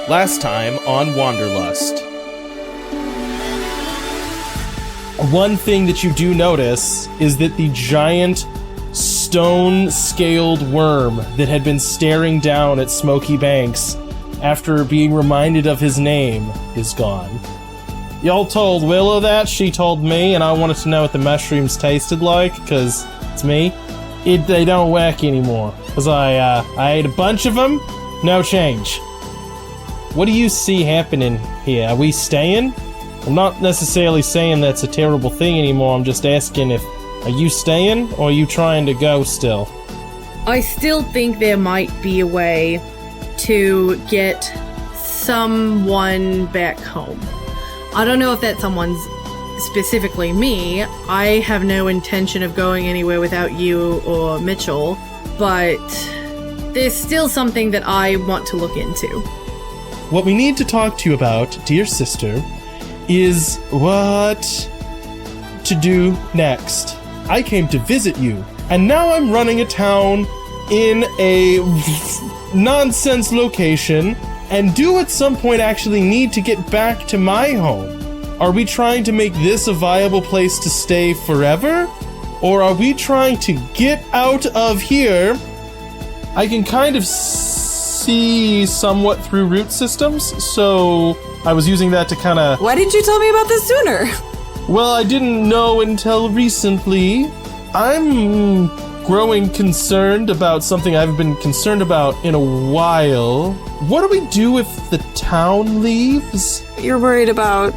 Last time on Wanderlust. One thing that you do notice is that the giant stone-scaled worm that had been staring down at Smokey Banks after being reminded of his name is gone. Y'all told Willow that, she told me, and I wanted to know what the mushrooms tasted like, because it's me. They don't work anymore, because I ate a bunch of them, no change. What do you see happening here? Are we staying? I'm not necessarily saying that's a terrible thing anymore, I'm just asking are you staying, or are you trying to go still? I still think there might be a way to get someone back home. I don't know if that someone's specifically me. I have no intention of going anywhere without you or Mitchell, but there's still something that I want to look into. What we need to talk to you about, dear sister, is what to do next. I came to visit you, and now I'm running a town in a nonsense location, and do at some point actually need to get back to my home. Are we trying to make this a viable place to stay forever? Or are we trying to get out of here? I can kind of see somewhat through root systems, so I was using that to kind of... Why didn't you tell me about this sooner? Well, I didn't know until recently. I'm growing concerned about something I've been concerned about in a while. What do we do if the town leaves? You're worried about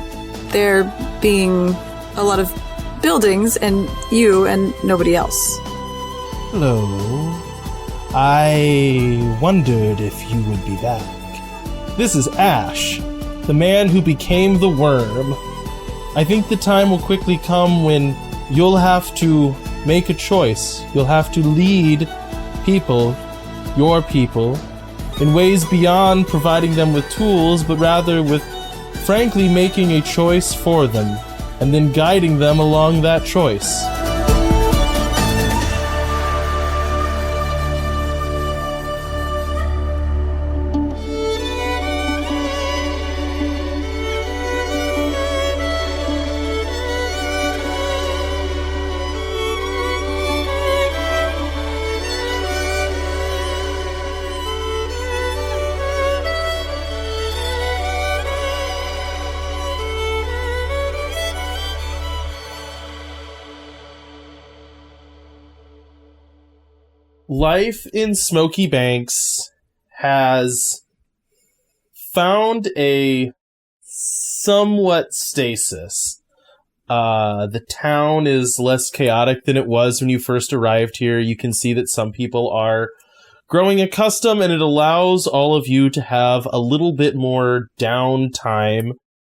there being a lot of buildings and you and nobody else. Hello. I wondered if you would be back. This is Ash, the man who became the worm. I think the time will quickly come when you'll have to make a choice. You'll have to lead people, your people, in ways beyond providing them with tools, but rather with, frankly, making a choice for them, and then guiding them along that choice. Life in Smokey Banks has found a somewhat stasis. The town is less chaotic than it was when you first arrived here. You can see that some people are growing accustomed, and it allows all of you to have a little bit more downtime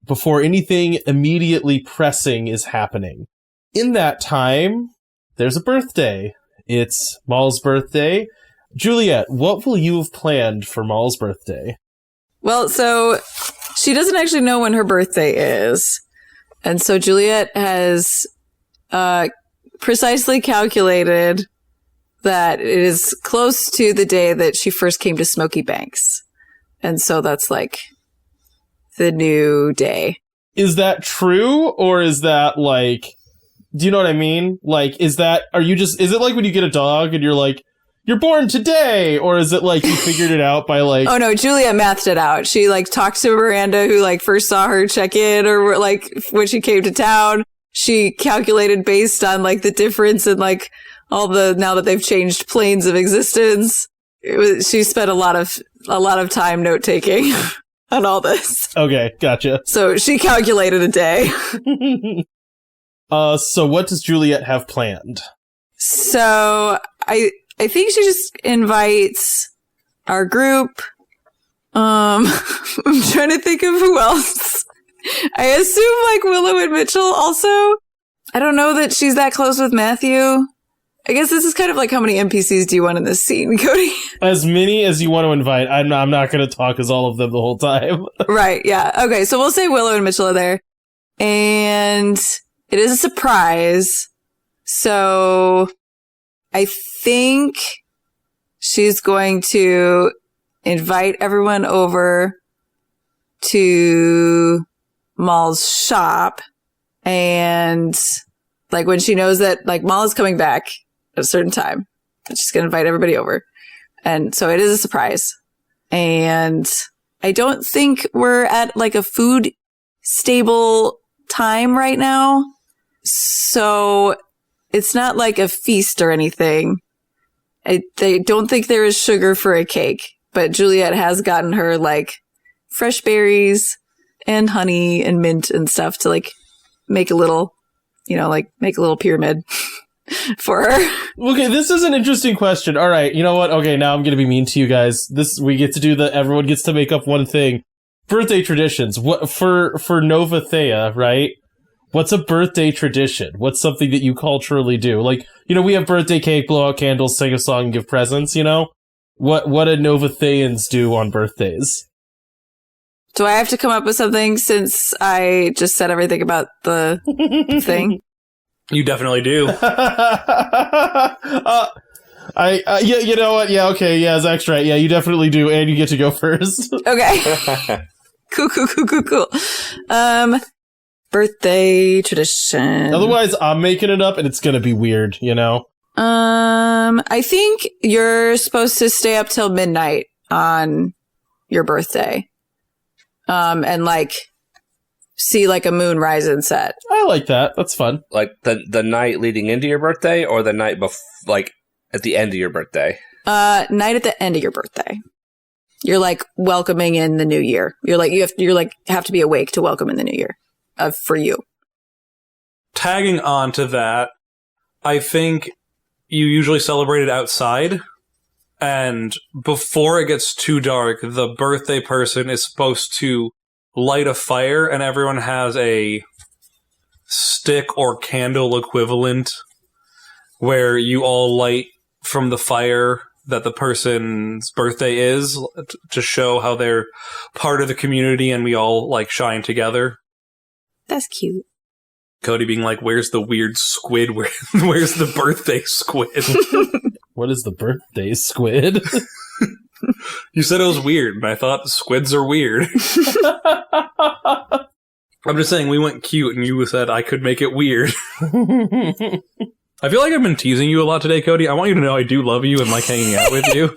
before anything immediately pressing is happening. In that time, there's a birthday. It's Maul's birthday. Juliet, what will you have planned for Maul's birthday? Well, so she doesn't actually know when her birthday is. And so Juliet has precisely calculated that it is close to the day that she first came to Smokey Banks. And so that's like the new day. Is that true? Or is that like... Do you know what I mean? Like, is it like when you get a dog and you're like, you're born today? Or is it like you figured it out by like... Oh no, Julia mathed it out. She like talked to Miranda, who like first saw her check in, or like when she came to town. She calculated based on like the difference in like all the, now that they've changed planes of existence. She spent a lot of time note taking on all this. Okay, gotcha. So she calculated a day. So what does Juliet have planned? So I think she just invites our group. I'm trying to think of who else. I assume like Willow and Mitchell also. I don't know that she's that close with Matthew. I guess this is kind of like, how many NPCs do you want in this scene, Cody? As many as you want to invite. I'm not going to talk as all of them the whole time. Right, yeah. Okay, so we'll say Willow and Mitchell are there. And it is a surprise. So I think she's going to invite everyone over to Maul's shop, and like when she knows that like Maul is coming back at a certain time, she's going to invite everybody over. And so it is a surprise. And I don't think we're at like a food stable time right now. So it's not like a feast or anything. I don't think there is sugar for a cake, but Juliet has gotten her like fresh berries and honey and mint and stuff to like make a little, make a little pyramid for her. Okay, this is an interesting question. All right, you know what? Okay, now I'm going to be mean to you guys. We get to do everyone gets to make up one thing. Birthday traditions. What for Novathea, right? What's a birthday tradition? What's something that you culturally do? Like, we have birthday cake, blow out candles, sing a song, and give presents, What do Novatheans do on birthdays? Do I have to come up with something since I just said everything about the thing? You definitely do. Yeah, you know what? Yeah, okay, yeah, Zach's right. Yeah, you definitely do, and you get to go first. Okay. Cool. Birthday tradition. Otherwise, I'm making it up, and it's gonna be weird, I think you're supposed to stay up till midnight on your birthday. And like see like a moon rise and set. I like that. That's fun. Like the night leading into your birthday, or the night like at the end of your birthday? Night at the end of your birthday. You're like welcoming in the new year. You're like have to be awake to welcome in the new year. For you. Tagging on to that, I think you usually celebrate it outside, and before it gets too dark, the birthday person is supposed to light a fire, and everyone has a stick or candle equivalent where you all light from the fire that the person's birthday is to show how they're part of the community, and we all like shine together. That's cute. Cody being like, where's the weird squid? Where's the birthday squid? What is the birthday squid? You said it was weird, and I thought squids are weird. I'm just saying, we went cute, and you said I could make it weird. I feel like I've been teasing you a lot today, Cody. I want you to know I do love you and like hanging out with you.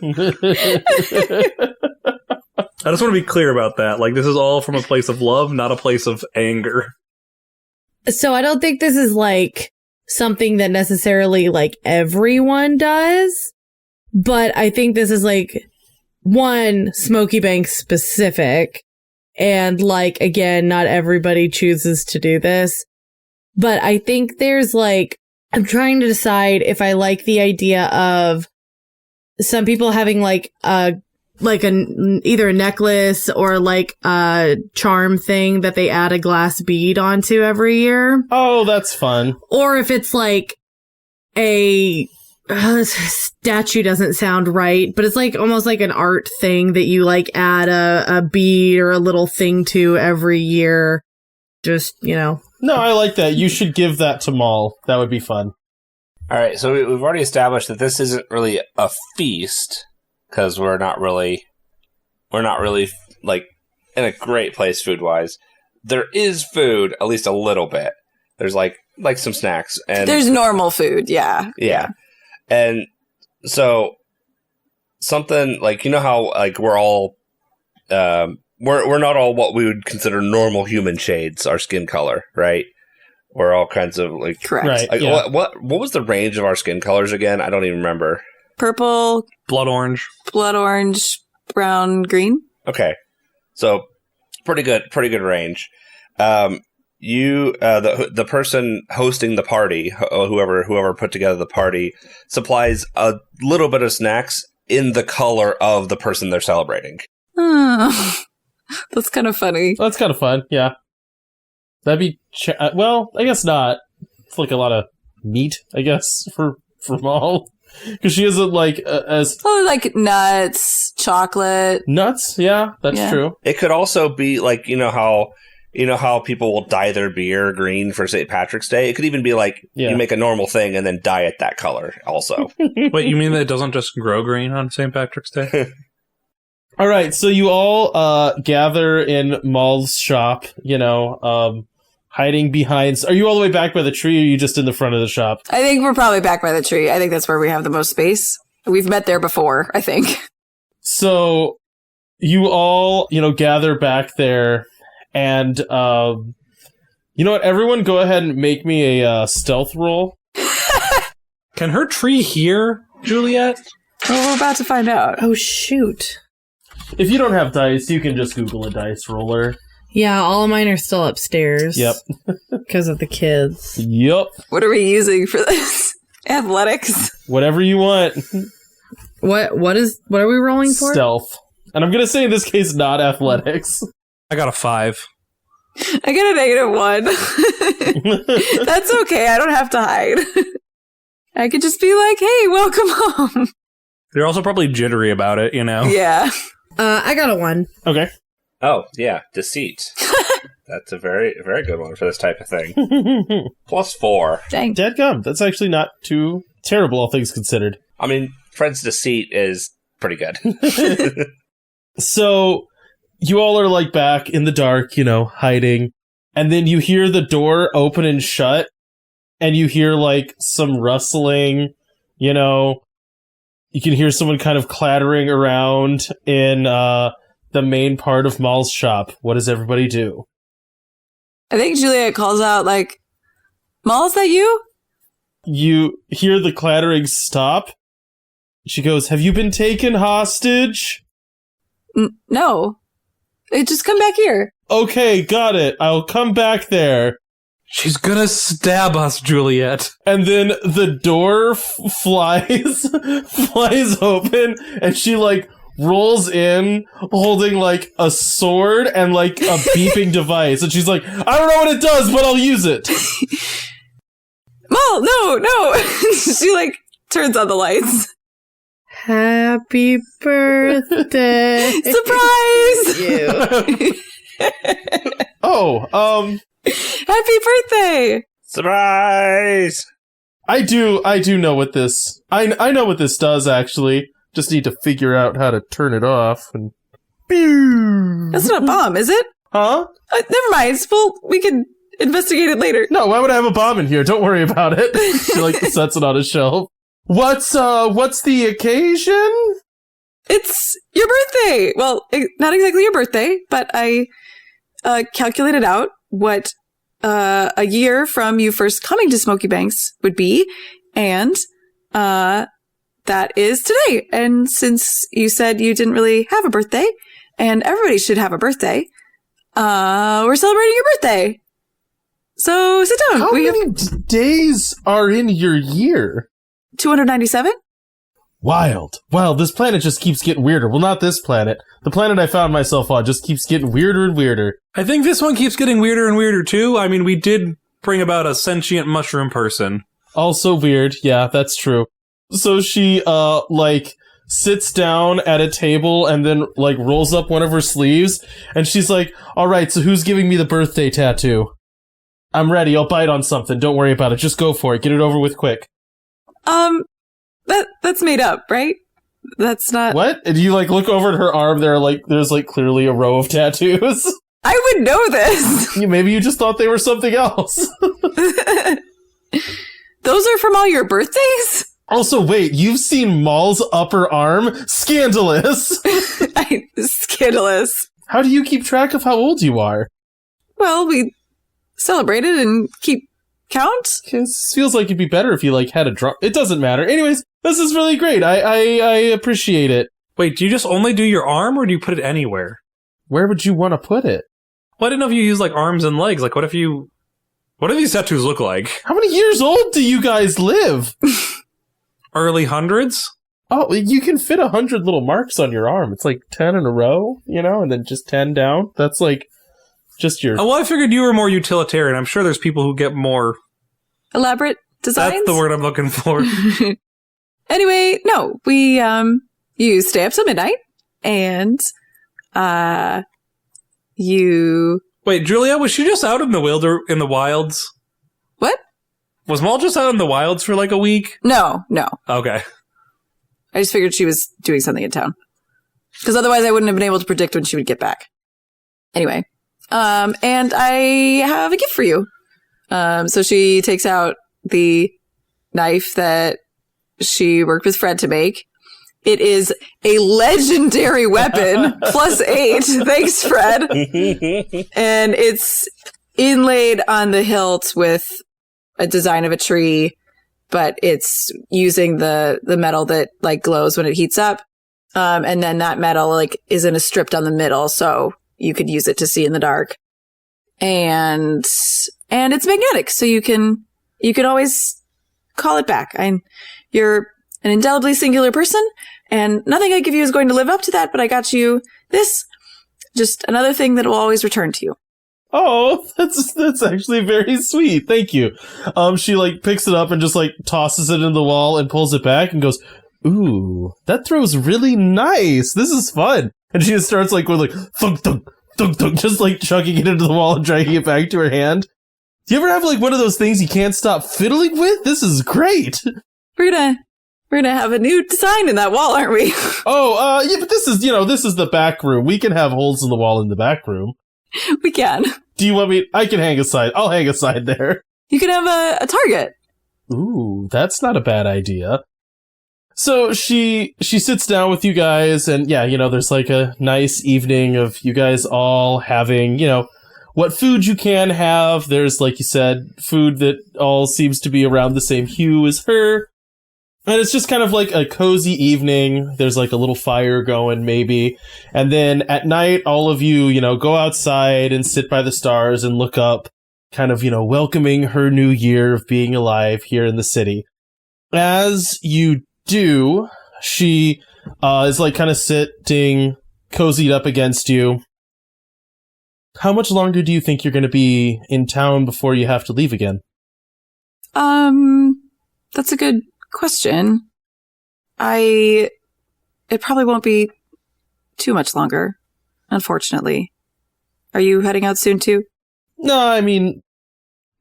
I just want to be clear about that. Like, this is all from a place of love, not a place of anger. So I don't think this is like something that necessarily like everyone does, but I think this is like one Smokey Banks specific, and like, again, not everybody chooses to do this, but I think there's like, I'm trying to decide if I like the idea of some people having like either a necklace or like a charm thing that they add a glass bead onto every year. Oh, that's fun. Or if it's like a statue doesn't sound right, but it's like almost like an art thing that you like add a bead or a little thing to every year. Just, No, I like that. You should give that to Maul. That would be fun. All right, so we've already established that this isn't really a feast, because we're not really like in a great place food wise. There is food, at least a little bit. There's like some snacks, and there's normal food. Yeah. And so something like, how like we're all we're not all what we would consider normal human shades, our skin color, right? We're all kinds of like correct. Right, like, yeah. What was the range of our skin colors again? I don't even remember. Purple, Blood orange, brown, green. Okay, so pretty good range. The person hosting the party, whoever put together the party, supplies a little bit of snacks in the color of the person they're celebrating. Oh, that's kind of funny. That's kind of fun, yeah. That'd be... well, I guess not. It's like a lot of meat, I guess, for Maul. Because she isn't like as... Oh, like nuts, chocolate. Nuts? Yeah, that's true. It could also be like, how people will dye their beer green for St. Patrick's Day? It could even be like, you make a normal thing and then dye it that color also. Wait, you mean that it doesn't just grow green on St. Patrick's Day? All right, so you all gather in Maul's shop, hiding behind... Are you all the way back by the tree, or are you just in the front of the shop? I think we're probably back by the tree. I think that's where we have the most space. We've met there before, I think. So you all, gather back there, and, you know what? Everyone go ahead and make me a stealth roll. Can her tree hear, Juliet? Well, we're about to find out. Oh, shoot. If you don't have dice, you can just Google a dice roller. Yeah, all of mine are still upstairs. Yep. Because of the kids. Yep. What are we using for this? Athletics? Whatever you want. What are we rolling for? Stealth. And I'm going to say in this case, not athletics. I got a 5. I get a -1. That's okay. I don't have to hide. I could just be like, hey, welcome home. They're also probably jittery about it, Yeah. I got a 1. Okay. Oh, yeah, deceit. That's a very, very good one for this type of thing. +4. Dang. Dadgum. That's actually not too terrible, all things considered. I mean, Fred's deceit is pretty good. So, you all are, back in the dark, hiding. And then you hear the door open and shut. And you hear, some rustling, You can hear someone kind of clattering around in, the main part of Maul's shop. What does everybody do? I think Juliet calls out, Maul, is that you? You hear the clattering stop. She goes, have you been taken hostage? No. Just come back here. Okay, got it. I'll come back there. She's gonna stab us, Juliet. And then the door flies open, and she, rolls in holding, a sword and, a beeping device. And she's like, I don't know what it does, but I'll use it. Maul, no. She, turns on the lights. Happy birthday. Surprise! You. Happy birthday! Surprise! I do know what this... I know what this does, actually. Just need to figure out how to turn it off, and... Pew! That's not a bomb, is it? Huh? Never mind. Well, we can investigate it later. No, why would I have a bomb in here? Don't worry about it. She, sets it on a shelf. What's the occasion? It's your birthday! Well, not exactly your birthday, but I calculated out what a year from you first coming to Smokey Banks would be, and that is today. And since you said you didn't really have a birthday, and everybody should have a birthday, we're celebrating your birthday. So sit down. How many days are in your year? 297? Wild. This planet just keeps getting weirder. Well, not this planet. The planet I found myself on just keeps getting weirder and weirder. I think this one keeps getting weirder and weirder, too. I mean, we did bring about a sentient mushroom person. Also weird. Yeah, that's true. So she, sits down at a table and then, rolls up one of her sleeves. And she's like, all right, so who's giving me the birthday tattoo? I'm ready. I'll bite on something. Don't worry about it. Just go for it. Get it over with quick. That's made up, right? That's not... What? And you, look over at her arm, there's, clearly a row of tattoos. I would know this! Maybe you just thought they were something else. Those are from all your birthdays? Also, wait, you've seen Maul's upper arm? Scandalous! Scandalous. How do you keep track of how old you are? Well, we celebrated and keep count. This feels like it'd be better if you, had a drum. It doesn't matter. Anyways, this is really great. I appreciate it. Wait, do you just only do your arm, or do you put it anywhere? Where would you want to put it? Well, I didn't know if you use, arms and legs. What do these tattoos look like? How many years old do you guys live? Early hundreds? Oh, you can fit 100 little marks on your arm. It's 10 in a row, and then just 10 down. That's just your... Oh, well, I figured you were more utilitarian. I'm sure there's people who get more... Elaborate designs? That's the word I'm looking for. Anyway, no, we, you stay up till midnight, and, you... Wait, Julia, was she just out in the wilds? What? Was Maul just out in the wilds for a week? No. Okay. I just figured she was doing something in town. Because otherwise I wouldn't have been able to predict when she would get back. Anyway. And I have a gift for you. So she takes out the knife that she worked with Fred to make. It is a legendary weapon, +8. Thanks, Fred. And it's inlaid on the hilt with a design of a tree, but it's using the metal that like glows when it heats up. And then that metal like is in a strip down the middle, so you could use it to see in the dark. And it's magnetic, so you can always call it back. You're an indelibly singular person, and nothing I give you is going to live up to that, but I got you this. Just another thing that will always return to you. Oh, that's actually very sweet. Thank you. She like picks it up and just like tosses it in the wall and pulls it back and goes, "Ooh, that throws really nice. This is fun." And she just starts like with like thunk thunk thunk thunk, just like chucking it into the wall and dragging it back to her hand. Do you ever have like one of those things you can't stop fiddling with? This is great. We're gonna have a new design in that wall, aren't we? Oh, yeah, but this is the back room. We can have holes in the wall in the back room. We can. Do you want me? I can hang a sign. I'll hang a sign there. You can have a target. Ooh, that's not a bad idea. So she sits down with you guys, and yeah, there's like a nice evening of you guys all having, what food you can have. There's, like you said, food that all seems to be around the same hue as her. And it's just kind of like a cozy evening. There's like a little fire going, maybe. And then at night, all of you, go outside and sit by the stars and look up, kind of, welcoming her new year of being alive here in the city. As you do, she is like kind of sitting cozied up against you. How much longer do you think you're going to be in town before you have to leave again? That's a good question. It probably won't be too much longer, unfortunately. Are you heading out soon too? No, I mean,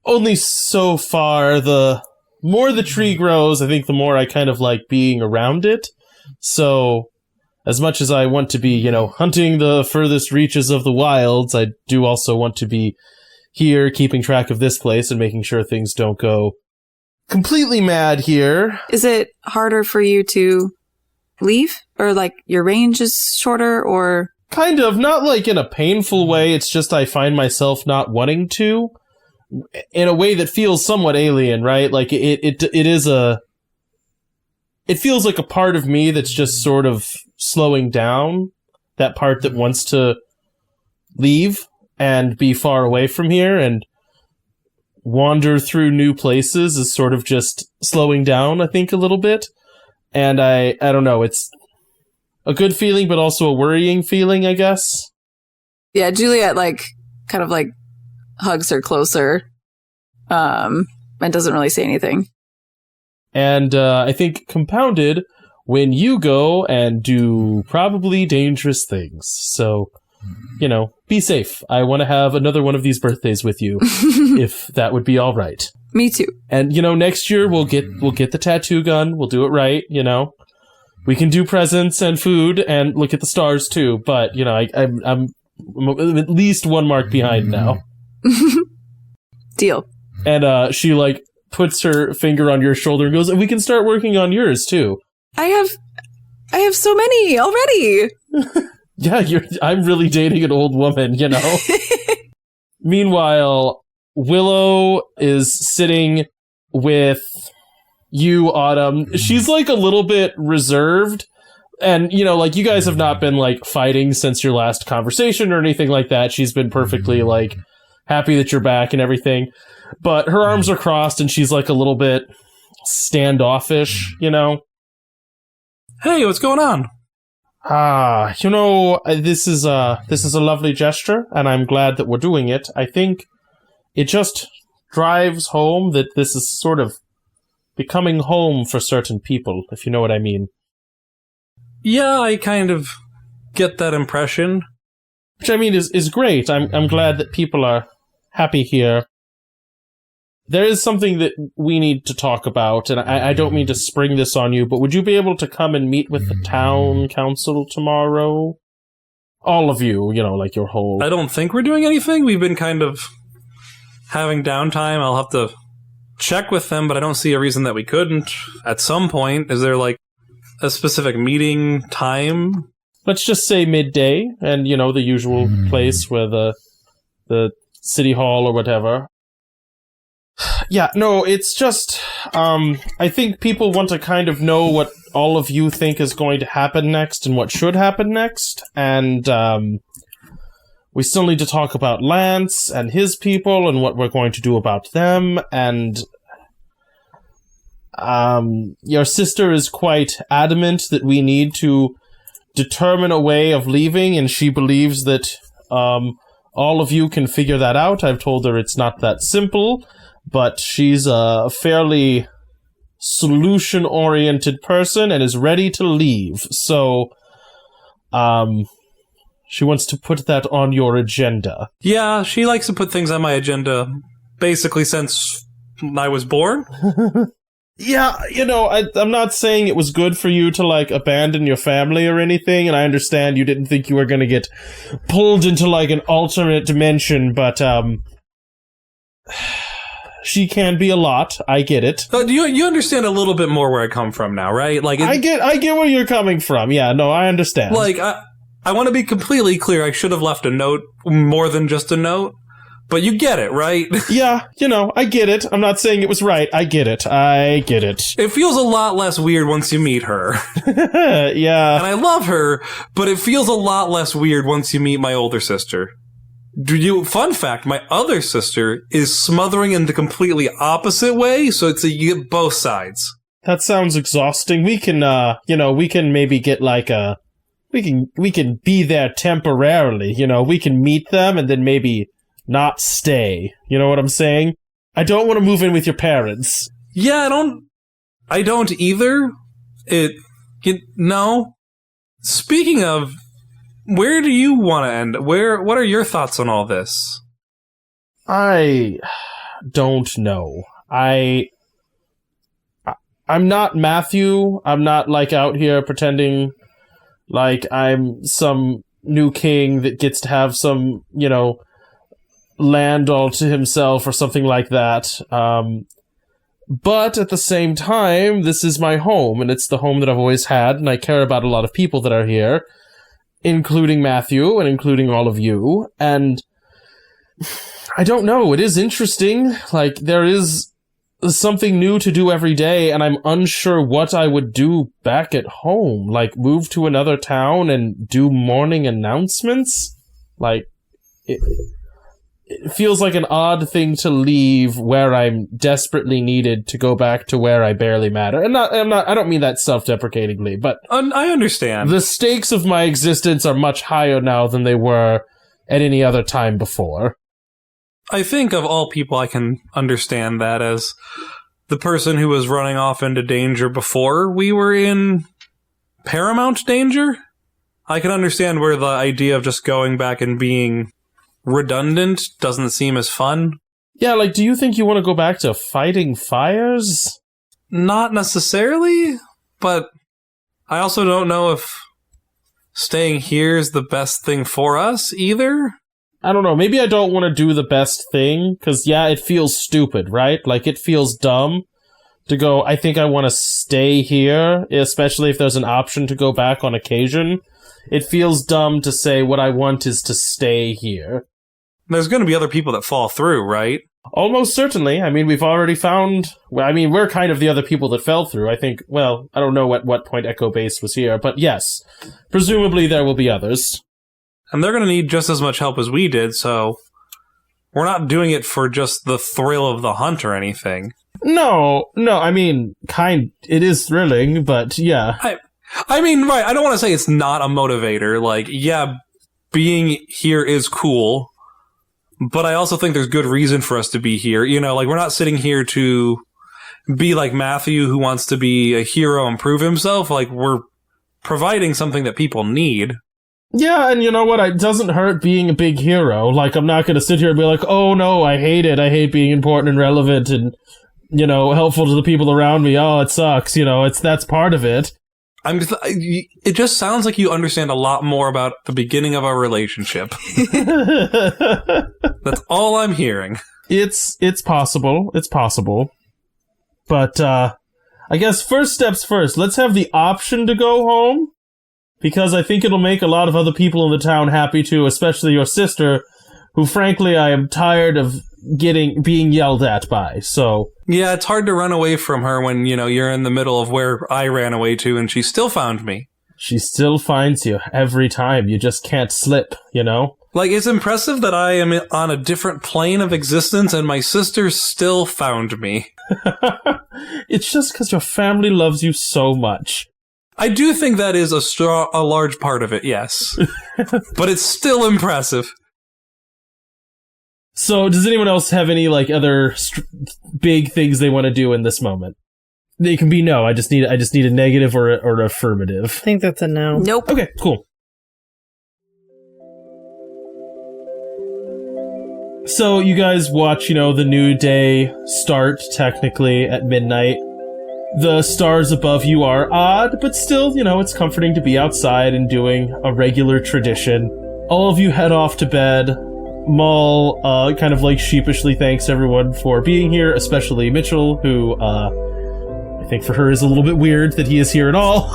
only so far. The more the tree grows, I think the more I kind of like being around it. So, as much as I want to be, hunting the furthest reaches of the wilds, I do also want to be here keeping track of this place and making sure things don't go completely mad here. Is it harder for you to leave? Or like your range is shorter or? Kind of, not like in a painful way. It's just I find myself not wanting to in a way that feels somewhat alien, right? Like it feels like a part of me that's just sort of slowing down. That part that wants to leave and be far away from here and wander through new places is sort of just slowing down, I think, a little bit. And I don't know, it's a good feeling, but also a worrying feeling, I guess. Yeah, Juliet, kind of hugs her closer, and doesn't really say anything. And I think compounded when you go and do probably dangerous things. So, be safe. I want to have another one of these birthdays with you, if that would be all right. Me too. And next year we'll get the tattoo gun. We'll do it right. We can do presents and food and look at the stars too. But I'm at least one mark behind now. Deal. And she puts her finger on your shoulder and goes, "And we can start working on yours too." I have so many already. Yeah, I'm really dating an old woman, Meanwhile, Willow is sitting with you, Autumn. She's a little bit reserved. And, you guys have not been fighting since your last conversation or anything like that. She's been perfectly happy that you're back and everything. But her arms are crossed and she's a little bit standoffish, Hey, what's going on? This is a lovely gesture, and I'm glad that we're doing it. I think it just drives home that this is sort of becoming home for certain people, if you know what I mean. Yeah, I kind of get that impression. Which I mean is great. I'm glad that people are happy here. there is something that we need to talk about, and I don't mean to spring this on you, but would you be able to come and meet with the town council tomorrow? All of you, like your whole... I don't think we're doing anything. We've been kind of having downtime. I'll have to check with them, but I don't see a reason that we couldn't. At some point, is there, like, a specific meeting time? Let's just say midday, and, the usual place where the city hall or whatever. Yeah, no, it's just, I think people want to kind of know what all of you think is going to happen next and what should happen next, and, we still need to talk about Lance and his people and what we're going to do about them, and, your sister is quite adamant that we need to determine a way of leaving, and she believes that, all of you can figure that out. I've told her it's not that simple, but she's a fairly solution-oriented person and is ready to leave. So, she wants to put that on your agenda. Yeah, she likes to put things on my agenda basically since I was born. Yeah, I'm not saying it was good for you to, like, abandon your family or anything, and I understand you didn't think you were gonna get pulled into, like, an alternate dimension, but, she can be a lot. I get it. You understand a little bit more where I come from now, right? Like, I get where you're coming from. Yeah, no, I understand. Like, I want to be completely clear. I should have left a note, more than just a note. But you get it, right? Yeah, I get it. I'm not saying it was right. I get it. It feels a lot less weird once you meet her. Yeah. And I love her, but it feels a lot less weird once you meet my older sister. Fun fact, my other sister is smothering in the completely opposite way, so you get both sides. That sounds exhausting. We can, we can maybe get like we can be there temporarily, we can meet them and then maybe not stay. You know what I'm saying? I don't want to move in with your parents. Yeah, I don't either. No. Speaking of, where do you want to end? What are your thoughts on all this? I don't know. I'm not Matthew. I'm not, like, out here pretending like I'm some new king that gets to have some, land all to himself or something like that. But at the same time, this is my home, and it's the home that I've always had, and I care about a lot of people that are here, including Matthew and including all of you, and I don't know, it is interesting. Like, there is something new to do every day, and I'm unsure what I would do back at home. Like, move to another town and do morning announcements? Like, it feels like an odd thing to leave where I'm desperately needed to go back to where I barely matter. And I don't mean that self-deprecatingly, but I understand. The stakes of my existence are much higher now than they were at any other time before. I think of all people, I can understand that as the person who was running off into danger before we were in paramount danger. I can understand where the idea of just going back and being redundant doesn't seem as fun. Yeah, like, do you think you want to go back to fighting fires? Not necessarily, but I also don't know if staying here is the best thing for us either. I don't know, maybe I don't want to do the best thing, because, yeah, it feels stupid, right? Like, it feels dumb to go, I think I want to stay here, especially if there's an option to go back on occasion. It feels dumb to say what I want is to stay here. There's going to be other people that fall through, right? Almost certainly. I mean, we've already found... we're kind of the other people that fell through. I think, well, I don't know at what point Echo Base was here, but yes, presumably there will be others. And they're going to need just as much help as we did, so we're not doing it for just the thrill of the hunt or anything. No, I mean, it is thrilling, but yeah. I mean, right, I don't want to say it's not a motivator. Like, yeah, being here is cool, but I also think there's good reason for us to be here. Like, we're not sitting here to be like Matthew, who wants to be a hero and prove himself. Like, we're providing something that people need. Yeah, and you know what? It doesn't hurt being a big hero. Like, I'm not going to sit here and be like, oh no, I hate it. I hate being important and relevant and, you know, helpful to the people around me. Oh, it sucks. You know, that's part of it. It just sounds like you understand a lot more about the beginning of our relationship. That's all I'm hearing. It's possible. It's possible. But, I guess first steps first. Let's have the option to go home. Because I think it'll make a lot of other people in the town happy too, especially your sister, who frankly I am tired of being yelled at by, so... Yeah, it's hard to run away from her when, you know, you're in the middle of where I ran away to and she still found me. She still finds you every time, you just can't slip, you know? Like, it's impressive that I am on a different plane of existence and my sister still found me. It's just because your family loves you so much. I do think that is a large part of it, yes. But it's still impressive. So, does anyone else have any, like, other big things they want to do in this moment? They can be no. I just need a negative or an affirmative. I think that's a no. Nope. Okay, cool. So, you guys watch, you know, the new day start, technically, at midnight. The stars above you are odd, but still, you know, it's comforting to be outside and doing a regular tradition. All of you head off to bed. Maul, kind of like sheepishly thanks everyone for being here, especially Mitchell, who, I think for her is a little bit weird that he is here at all.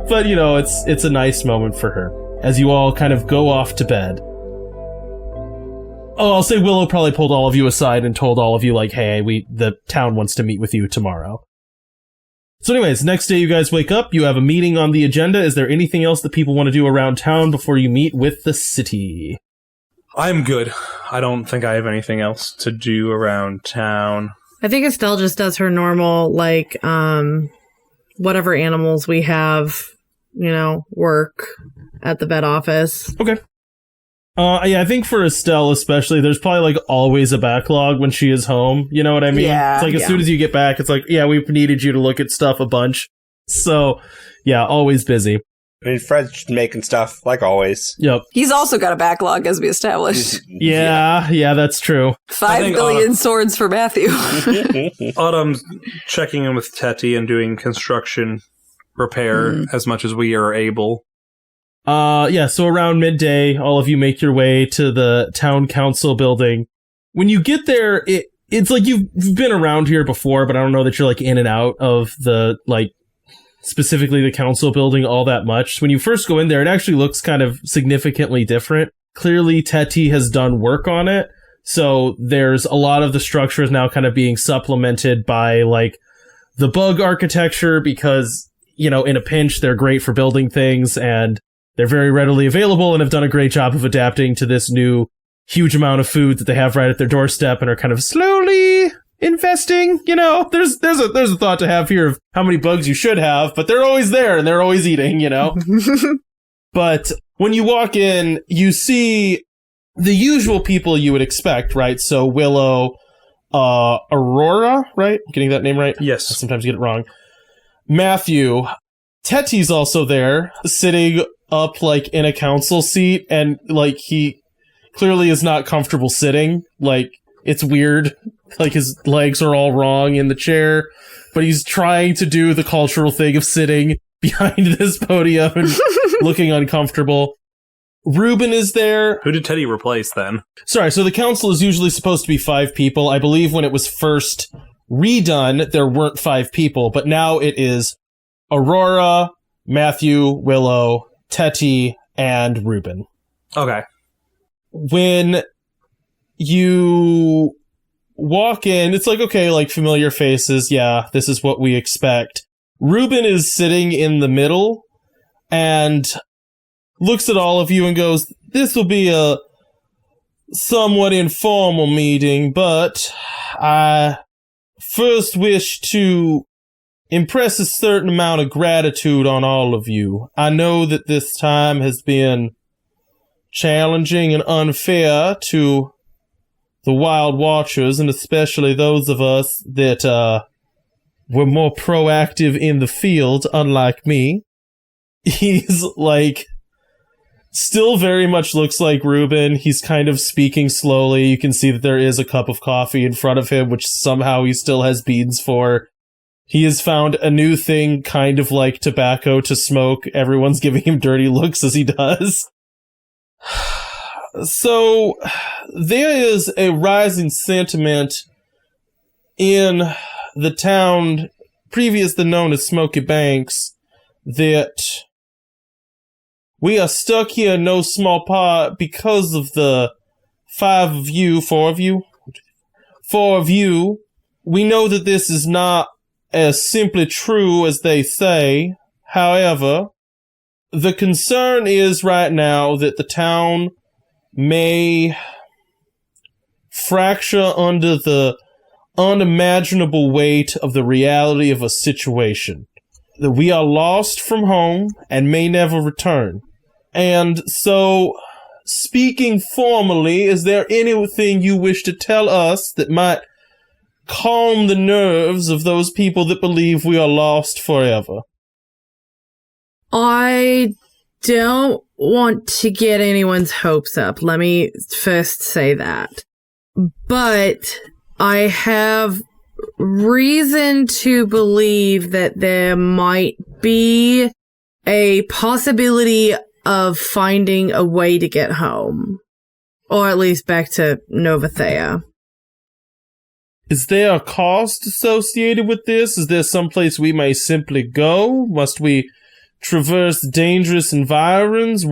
But, you know, it's a nice moment for her. As you all kind of go off to bed. Oh, I'll say Willow probably pulled all of you aside and told all of you, like, hey, the town wants to meet with you tomorrow. So anyways, next day you guys wake up, you have a meeting on the agenda. Is there anything else that people want to do around town before you meet with the city? I'm good. I don't think I have anything else to do around town. I think Estelle just does her normal, like, whatever animals we have, you know, work at the vet office. Okay. Yeah, I think for Estelle especially, there's probably, like, always a backlog when she is home. You know what I mean? Yeah, it's like, as soon as you get back, it's like, yeah, we've needed you to look at stuff a bunch. So, yeah, always busy. I mean, Fred's making stuff, like always. Yep. He's also got a backlog, as we established. Yeah, that's true. 5 billion swords for Matthew. Autumn's checking in with Teti and doing construction repair as much as we are able. Yeah, so around midday, all of you make your way to the town council building. When you get there, it's like you've been around here before, but I don't know that you're, like, in and out of the, like, specifically the council building all that much. When you first go in there, it actually looks kind of significantly different. Clearly, Teti has done work on it, so there's a lot of the structures now kind of being supplemented by, like, the bug architecture because, you know, in a pinch, they're great for building things, and they're very readily available and have done a great job of adapting to this new huge amount of food that they have right at their doorstep and are kind of slowly investing. You know, there's a thought to have here of how many bugs you should have, but they're always there and they're always eating, you know. But when you walk in, you see the usual people you would expect, right? So Willow, Aurora, right? Getting that name right? Yes. I sometimes get it wrong. Matthew. Teti's also there, sitting up, like, in a council seat, and, like, he clearly is not comfortable sitting. Like, it's weird. Like, his legs are all wrong in the chair, but he's trying to do the cultural thing of sitting behind this podium and looking uncomfortable. Ruben is there. Who did Teti replace, then? Sorry, so the council is usually supposed to be 5 people. I believe when it was first redone, there weren't 5 people, but now it is Aurora, Matthew, Willow, Teti, and Ruben. Okay. When you walk in, it's like, okay, like, familiar faces, yeah, this is what we expect. Ruben is sitting in the middle and looks at all of you and goes, this will be a somewhat informal meeting, but I first wish to impress a certain amount of gratitude on all of you. I know that this time has been challenging and unfair to the Wild Watchers, and especially those of us that were more proactive in the field, unlike me. He's like, still very much looks like Reuben. He's kind of speaking slowly. You can see that there is a cup of coffee in front of him, which somehow he still has beans for. He has found a new thing, kind of like tobacco, to smoke. Everyone's giving him dirty looks as he does. So, there is a rising sentiment in the town previously known as Smokey Banks that we are stuck here in no small part because of the four of you. We know that this is not as simply true as they say. However, the concern is right now that the town may fracture under the unimaginable weight of the reality of a situation. That we are lost from home and may never return. And so, speaking formally, is there anything you wish to tell us that might calm the nerves of those people that believe we are lost forever? I don't want to get anyone's hopes up. Let me first say that. But I have reason to believe that there might be a possibility of finding a way to get home. Or at least back to Novathea. Is there a cost associated with this? Is there someplace we may simply go? Must we traverse dangerous environs?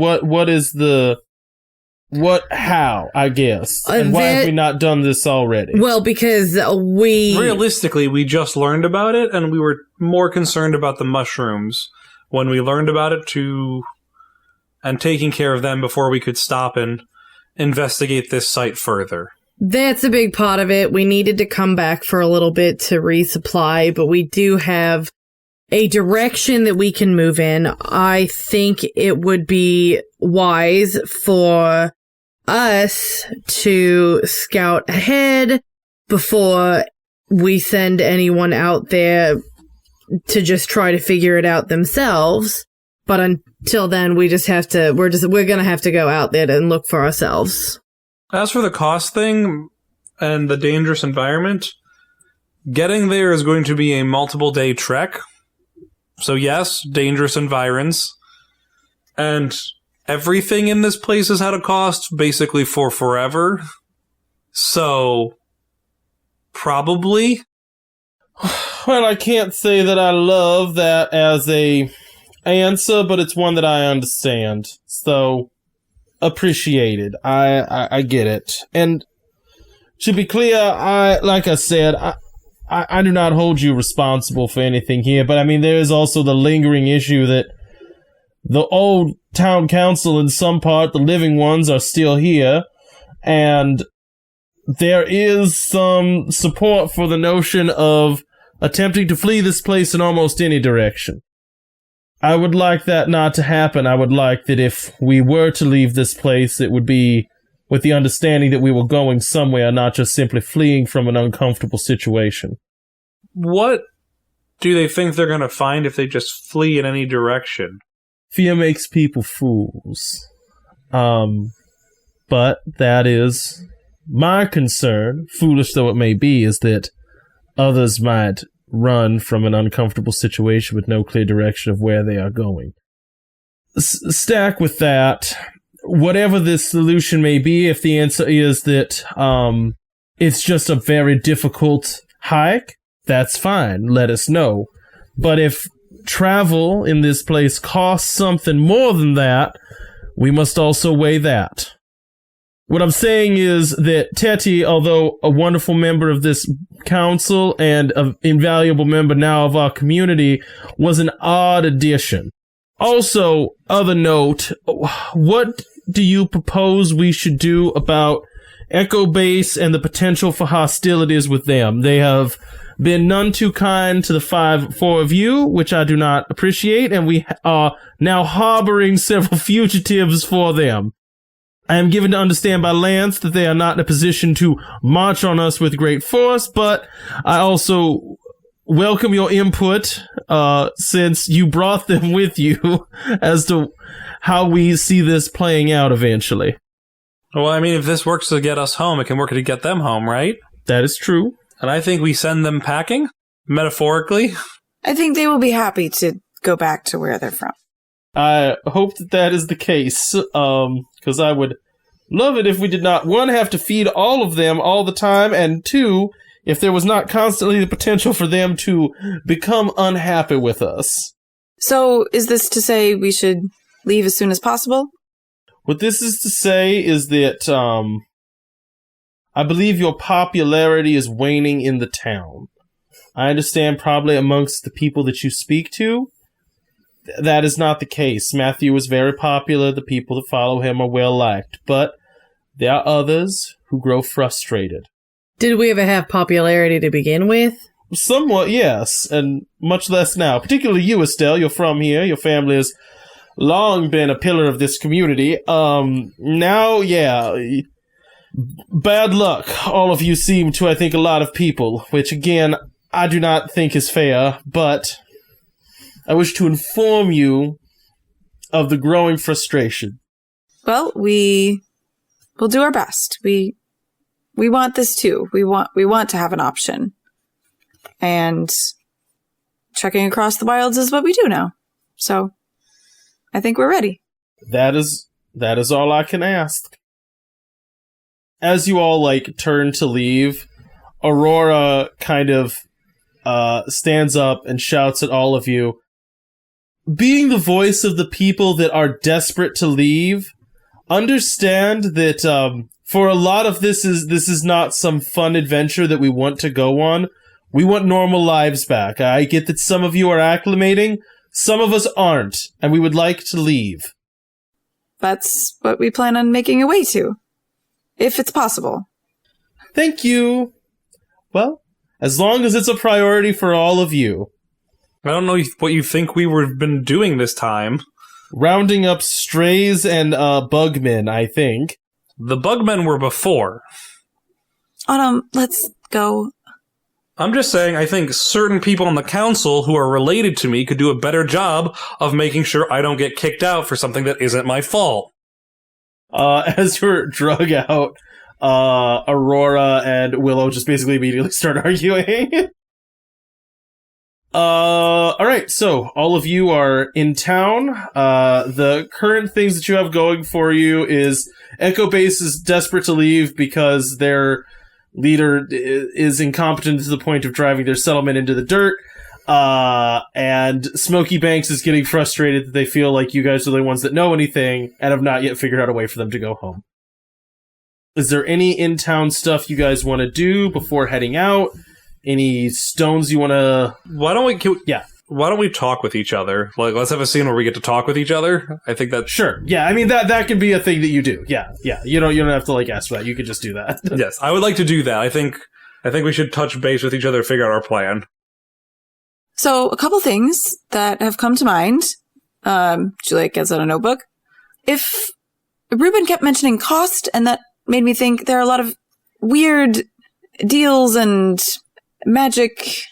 How, I guess? And why have we not done this already? Well, because Realistically, we just learned about it, and we were more concerned about the mushrooms when we learned about it and taking care of them before we could stop and investigate this site further. That's a big part of it. We needed to come back for a little bit to resupply, but we do have a direction that we can move in. I think it would be wise for us to scout ahead before we send anyone out there to just try to figure it out themselves. But until then, we're gonna have to go out there and look for ourselves. As for the cost thing and the dangerous environment, getting there is going to be a multiple-day trek. So yes, dangerous environs. And everything in this place has had a cost basically for forever. So, probably. Well, I can't say that I love that as a answer, but it's one that I understand. So, appreciated. I get it. And to be clear, like I said, I do not hold you responsible for anything here, but I mean, there is also the lingering issue that the old town council, in some part, the living ones, are still here, and there is some support for the notion of attempting to flee this place in almost any direction. I would like that not to happen. I would like that if we were to leave this place, it would be with the understanding that we were going somewhere, not just simply fleeing from an uncomfortable situation. What do they think they're going to find if they just flee in any direction? Fear makes people fools. But that is my concern, foolish though it may be, is that others might run from an uncomfortable situation with no clear direction of where they are going. Stack with that, whatever this solution may be, if the answer is that it's just a very difficult hike, that's fine, let us know. But if travel in this place costs something more than that, we must also weigh that. What I'm saying is that Teti, although a wonderful member of this council and an invaluable member now of our community, was an odd addition. Also, other note, what do you propose we should do about Echo Base and the potential for hostilities with them? They have been none too kind to the four of you, which I do not appreciate, and we are now harboring several fugitives for them. I am given to understand by Lance that they are not in a position to march on us with great force, but I also welcome your input, since you brought them with you as to how we see this playing out eventually. Well, I mean, if this works to get us home, it can work to get them home, right? That is true. And I think we send them packing, metaphorically. I think they will be happy to go back to where they're from. I hope that is the case, because I would love it if we did not, one, have to feed all of them all the time, and two, if there was not constantly the potential for them to become unhappy with us. So, is this to say we should leave as soon as possible? What this is to say is that, I believe your popularity is waning in the town. I understand probably amongst the people that you speak to, that is not the case. Matthew was very popular. The people that follow him are well liked. But there are others who grow frustrated. Did we ever have popularity to begin with? Somewhat, yes, and much less now. Particularly you, Estelle. You're from here. Your family has long been a pillar of this community. Now, yeah, bad luck. All of you seem to, I think, a lot of people, which, again, I do not think is fair, but I wish to inform you of the growing frustration. Well, we will do our best. We want this too. We want to have an option. And trekking across the wilds is what we do now. So I think we're ready. That is all I can ask. As you all turn to leave, Aurora kind of stands up and shouts at all of you. Being the voice of the people that are desperate to leave, understand that for a lot of this is not some fun adventure that we want to go on. We want normal lives back. I get that some of you are acclimating, some of us aren't, and we would like to leave. That's what we plan on making a way to, if it's possible. Thank you. Well, as long as it's a priority for all of you. I don't know what you think we were been doing this time. Rounding up strays and bugmen, I think. The bugmen were before. Autumn, let's go. I'm just saying, I think certain people on the council who are related to me could do a better job of making sure I don't get kicked out for something that isn't my fault. As you're drug out, Aurora and Willow just basically immediately start arguing. Alright, so all of you are in town. The current things that you have going for you is Echo Base is desperate to leave because their leader is incompetent to the point of driving their settlement into the dirt. And Smokey Banks is getting frustrated that they feel like you guys are the ones that know anything and have not yet figured out a way for them to go home. Is there any in-town stuff you guys want to do before heading out? Any stones you want to... Why don't we talk with each other? Let's have a scene where we get to talk with each other. I think that... Sure. Yeah, I mean, that can be a thing that you do. Yeah. You don't have to, ask for that. You could just do that. Yes, I would like to do that. I think we should touch base with each other to figure out our plan. So, a couple things that have come to mind. Juliet gets out a notebook. If Ruben kept mentioning cost, and that made me think there are a lot of weird deals and magic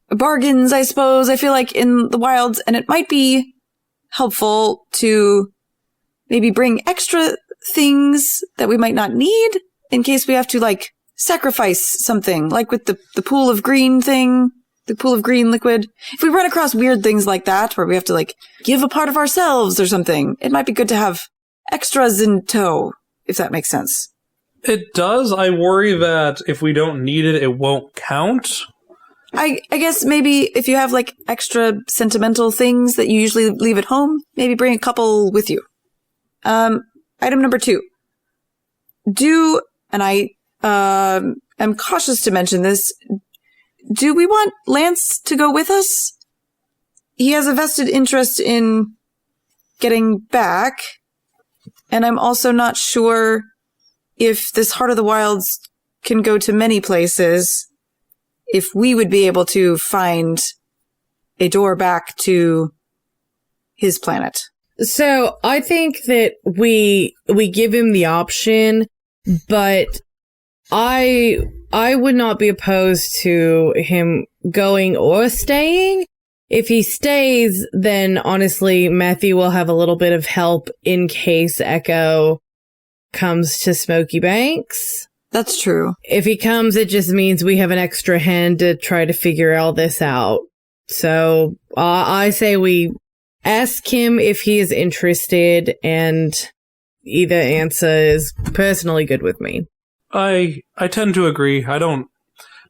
bargains, I suppose, I feel like, in the wilds, and it might be helpful to maybe bring extra things that we might not need in case we have to, sacrifice something, like with the pool of green thing, the pool of green liquid. If we run across weird things like that, where we have to, give a part of ourselves or something, it might be good to have extras in tow, if that makes sense. It does. I worry that if we don't need it, it won't count. I guess maybe if you have, extra sentimental things that you usually leave at home, maybe bring a couple with you. Item number 2. And I am cautious to mention this, do we want Lance to go with us? He has a vested interest in getting back, and I'm also not sure if this Heart of the Wilds can go to many places, if we would be able to find a door back to his planet. So I think that we give him the option, but I would not be opposed to him going or staying. If he stays, then honestly, Matthew will have a little bit of help in case Echo comes to Smokey Banks. That's true. If he comes, it just means we have an extra hand to try to figure all this out. So I say we ask him if he is interested, and either answer is personally good with me. I tend to agree. I don't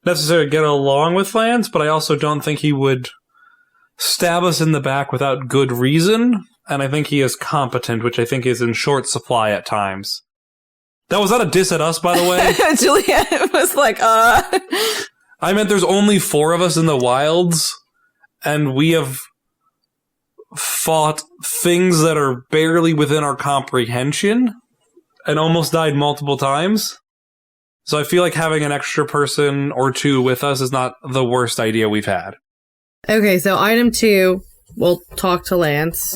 necessarily get along with Lance, but I also don't think he would stab us in the back without good reason, and I think he is competent, which I think is in short supply at times. That was not a diss at us, by the way. Juliet was like, I meant there's only 4 of us in the wilds, and we have fought things that are barely within our comprehension, and almost died multiple times. So I feel like having an extra person or 2 with us is not the worst idea we've had. Okay, so item 2, we'll talk to Lance.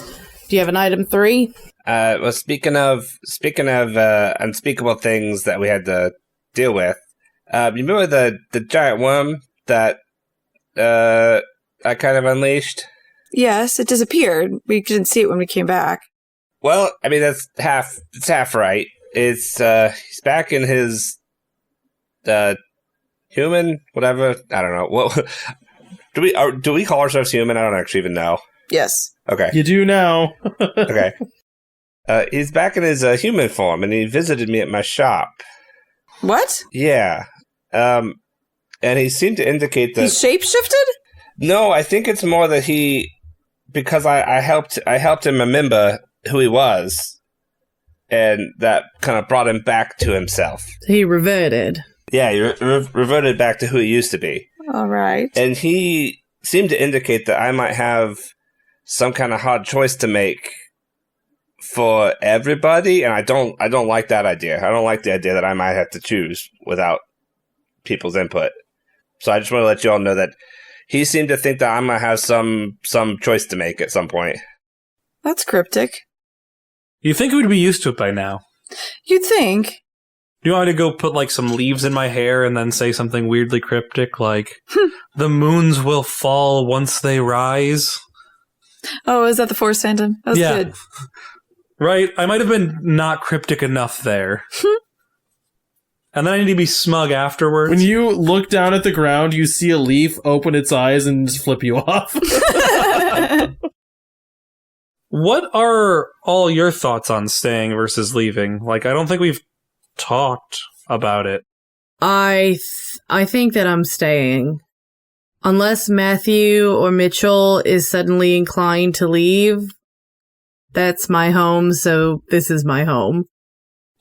Do you have an item 3? Well, speaking of unspeakable things that we had to deal with, you remember the giant worm that I kind of unleashed? yes, it disappeared. We didn't see it when we came back. Well, I mean it's half right. It's he's back in his human whatever. I don't know. Well, do we call ourselves human? I don't actually even know. Yes. Okay. You do now. Okay. He's back in his human form, and he visited me at my shop. What? Yeah. And he seemed to indicate that... He shapeshifted? No, I think it's more that because I helped him remember who he was, and that kind of brought him back to himself. He reverted. Yeah, he reverted back to who he used to be. All right. And he seemed to indicate that I might have some kind of hard choice to make for everybody, and I don't like that idea. I don't like the idea that I might have to choose without people's input. So I just want to let you all know that he seemed to think that I might have some choice to make at some point. That's cryptic. You think we'd be used to it by now? You'd think. Do you want me to go put like some leaves in my hair and then say something weirdly cryptic like, the moons will fall once they rise? Oh, is that the Force Phantom? That was good. Right? I might have been not cryptic enough there. And then I need to be smug afterwards. When you look down at the ground, you see a leaf open its eyes and just flip you off. What are all your thoughts on staying versus leaving? Like, I don't think we've talked about it. I think that I'm staying. Unless Matthew or Mitchell is suddenly inclined to leave, that's my home, so this is my home.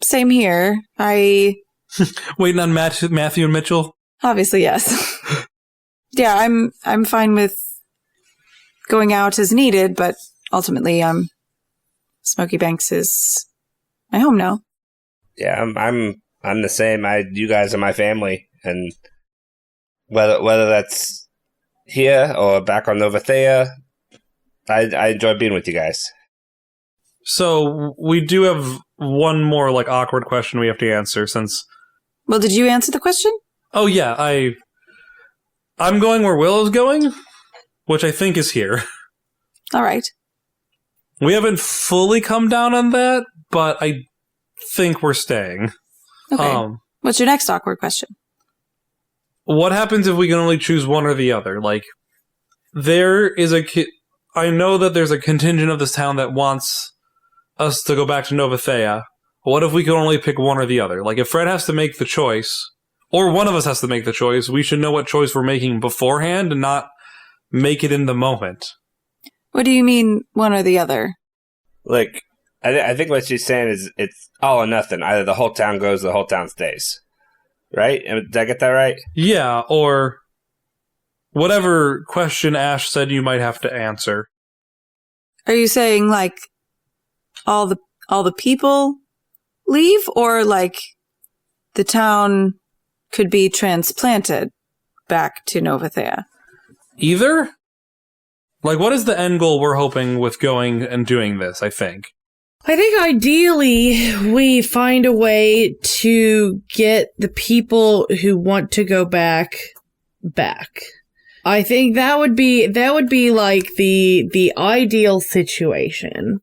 Same here. Waiting on Matthew and Mitchell? Obviously, yes. Yeah, I'm fine with going out as needed, but ultimately, Smokey Banks is my home now. Yeah, I'm the same. You guys are my family, and whether that's here or back on Novathea, I enjoy being with you guys. So we do have one more like awkward question we have to answer since. Well, did you answer the question? Oh yeah, I'm going where Willow's going, which I think is here. All right. We haven't fully come down on that, but I think we're staying. Okay. What's your next awkward question? What happens if we can only choose one or the other? Like, there is I know that there's a contingent of this town that wants us to go back to Novathea. What if we could only pick one or the other? Like, if Fred has to make the choice, or one of us has to make the choice, we should know what choice we're making beforehand and not make it in the moment. What do you mean, one or the other? Like, I think what she's saying is it's all or nothing. Either the whole town goes or the whole town stays. Right? Did I get that right? Yeah, or whatever question Ash said you might have to answer. Are you saying, like, all the people leave, or, like, the town could be transplanted back to Novathea? Either? Like, what is the end goal we're hoping with going and doing this, I think? I think ideally we find a way to get the people who want to go back. I think that would be like the ideal situation.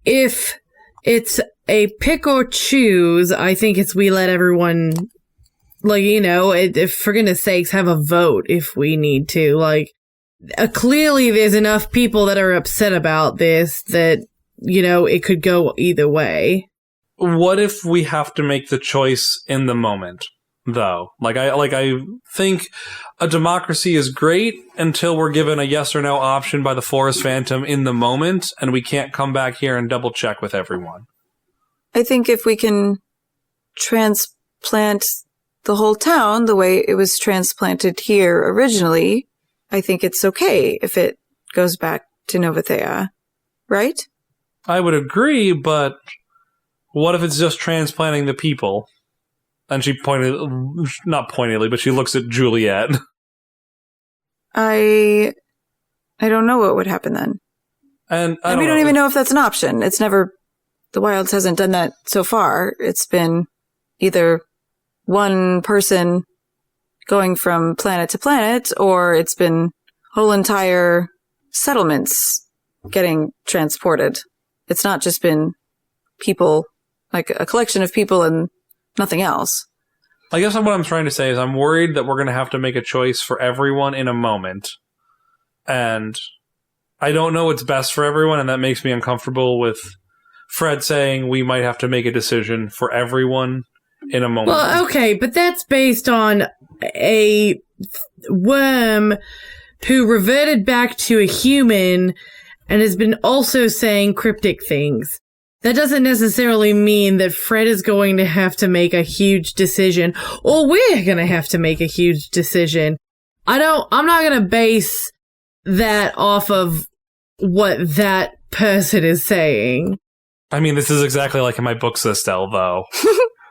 If it's a pick or choose, I think we let everyone, like, you know, if for goodness sakes, have a vote if we need to. Like, clearly there's enough people that are upset about this that, you know, it could go either way. What if we have to make the choice in the moment, though? I think a democracy is great until we're given a yes or no option by the Forest Phantom in the moment, and we can't come back here and double check with everyone. I think if we can transplant the whole town the way it was transplanted here originally, I think it's okay if it goes back to Novathea, right? I would agree, but what if it's just transplanting the people? And she not pointedly, but she looks at Juliet. I don't know what would happen then. And we don't even know if that's an option. It's never, the Wilds hasn't done that so far. It's been either one person going from planet to planet, or it's been whole entire settlements getting transported. It's not just been people, like a collection of people and nothing else. I guess what I'm trying to say is I'm worried that we're going to have to make a choice for everyone in a moment. And I don't know what's best for everyone, and that makes me uncomfortable with Fred saying we might have to make a decision for everyone in a moment. Well, okay, but that's based on a worm who reverted back to a human and has been also saying cryptic things. That doesn't necessarily mean that Fred is going to have to make a huge decision, or we're going to have to make a huge decision. I'm not going to base that off of what that person is saying. I mean, this is exactly like in my books, Estelle, though.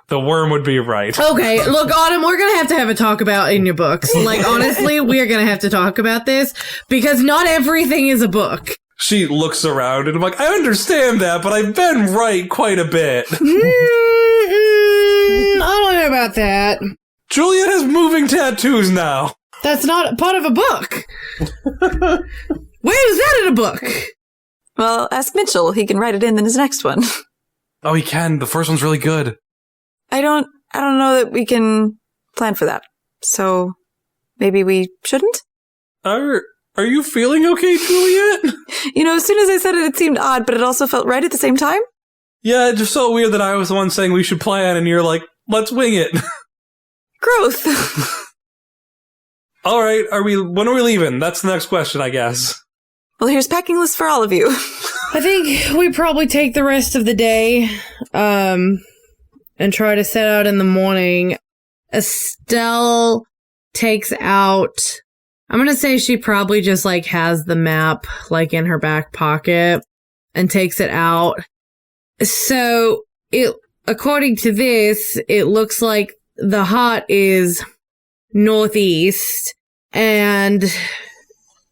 The worm would be right. Okay, look, Autumn, we're going to have to talk about in your books. Like, honestly, we're going to have to talk about this, because not everything is a book. She looks around and I'm like, I understand that, but I've been right quite a bit. I don't know about that. Juliet has moving tattoos now. That's not part of a book. Where is that in a book? Well, ask Mitchell. He can write it in his next one. Oh, he can. The first one's really good. I don't know that we can plan for that. So maybe we shouldn't? Are you feeling okay, Juliet? You know, as soon as I said it, it seemed odd, but it also felt right at the same time. Yeah, it just felt weird that I was the one saying we should plan, and you're like, let's wing it. Growth. All right, when are we leaving? That's the next question, I guess. Well, here's packing list for all of you. I think we probably take the rest of the day, and try to set out in the morning. Estelle takes out, I'm gonna say she probably just, like, has the map, like, in her back pocket and takes it out. So, according to this, it looks like the hut is northeast, and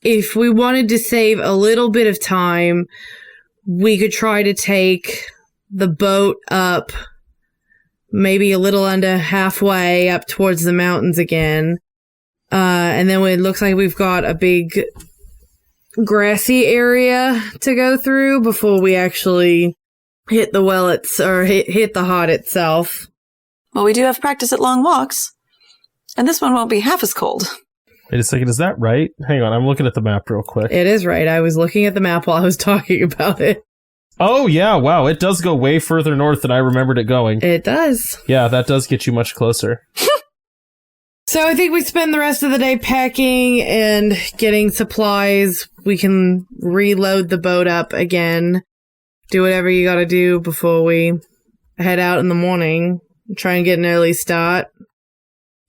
if we wanted to save a little bit of time, we could try to take the boat up maybe a little under halfway up towards the mountains again. And then it looks like we've got a big grassy area to go through before we actually hit the hit the hut itself. Well, we do have practice at long walks, and this one won't be half as cold. Wait a second, is that right? Hang on, I'm looking at the map real quick. It is right. I was looking at the map while I was talking about it. Oh, yeah, wow, it does go way further north than I remembered it going. It does. Yeah, that does get you much closer. So I think we spend the rest of the day packing and getting supplies. We can reload the boat up again. Do whatever you gotta do before we head out in the morning. Try and get an early start.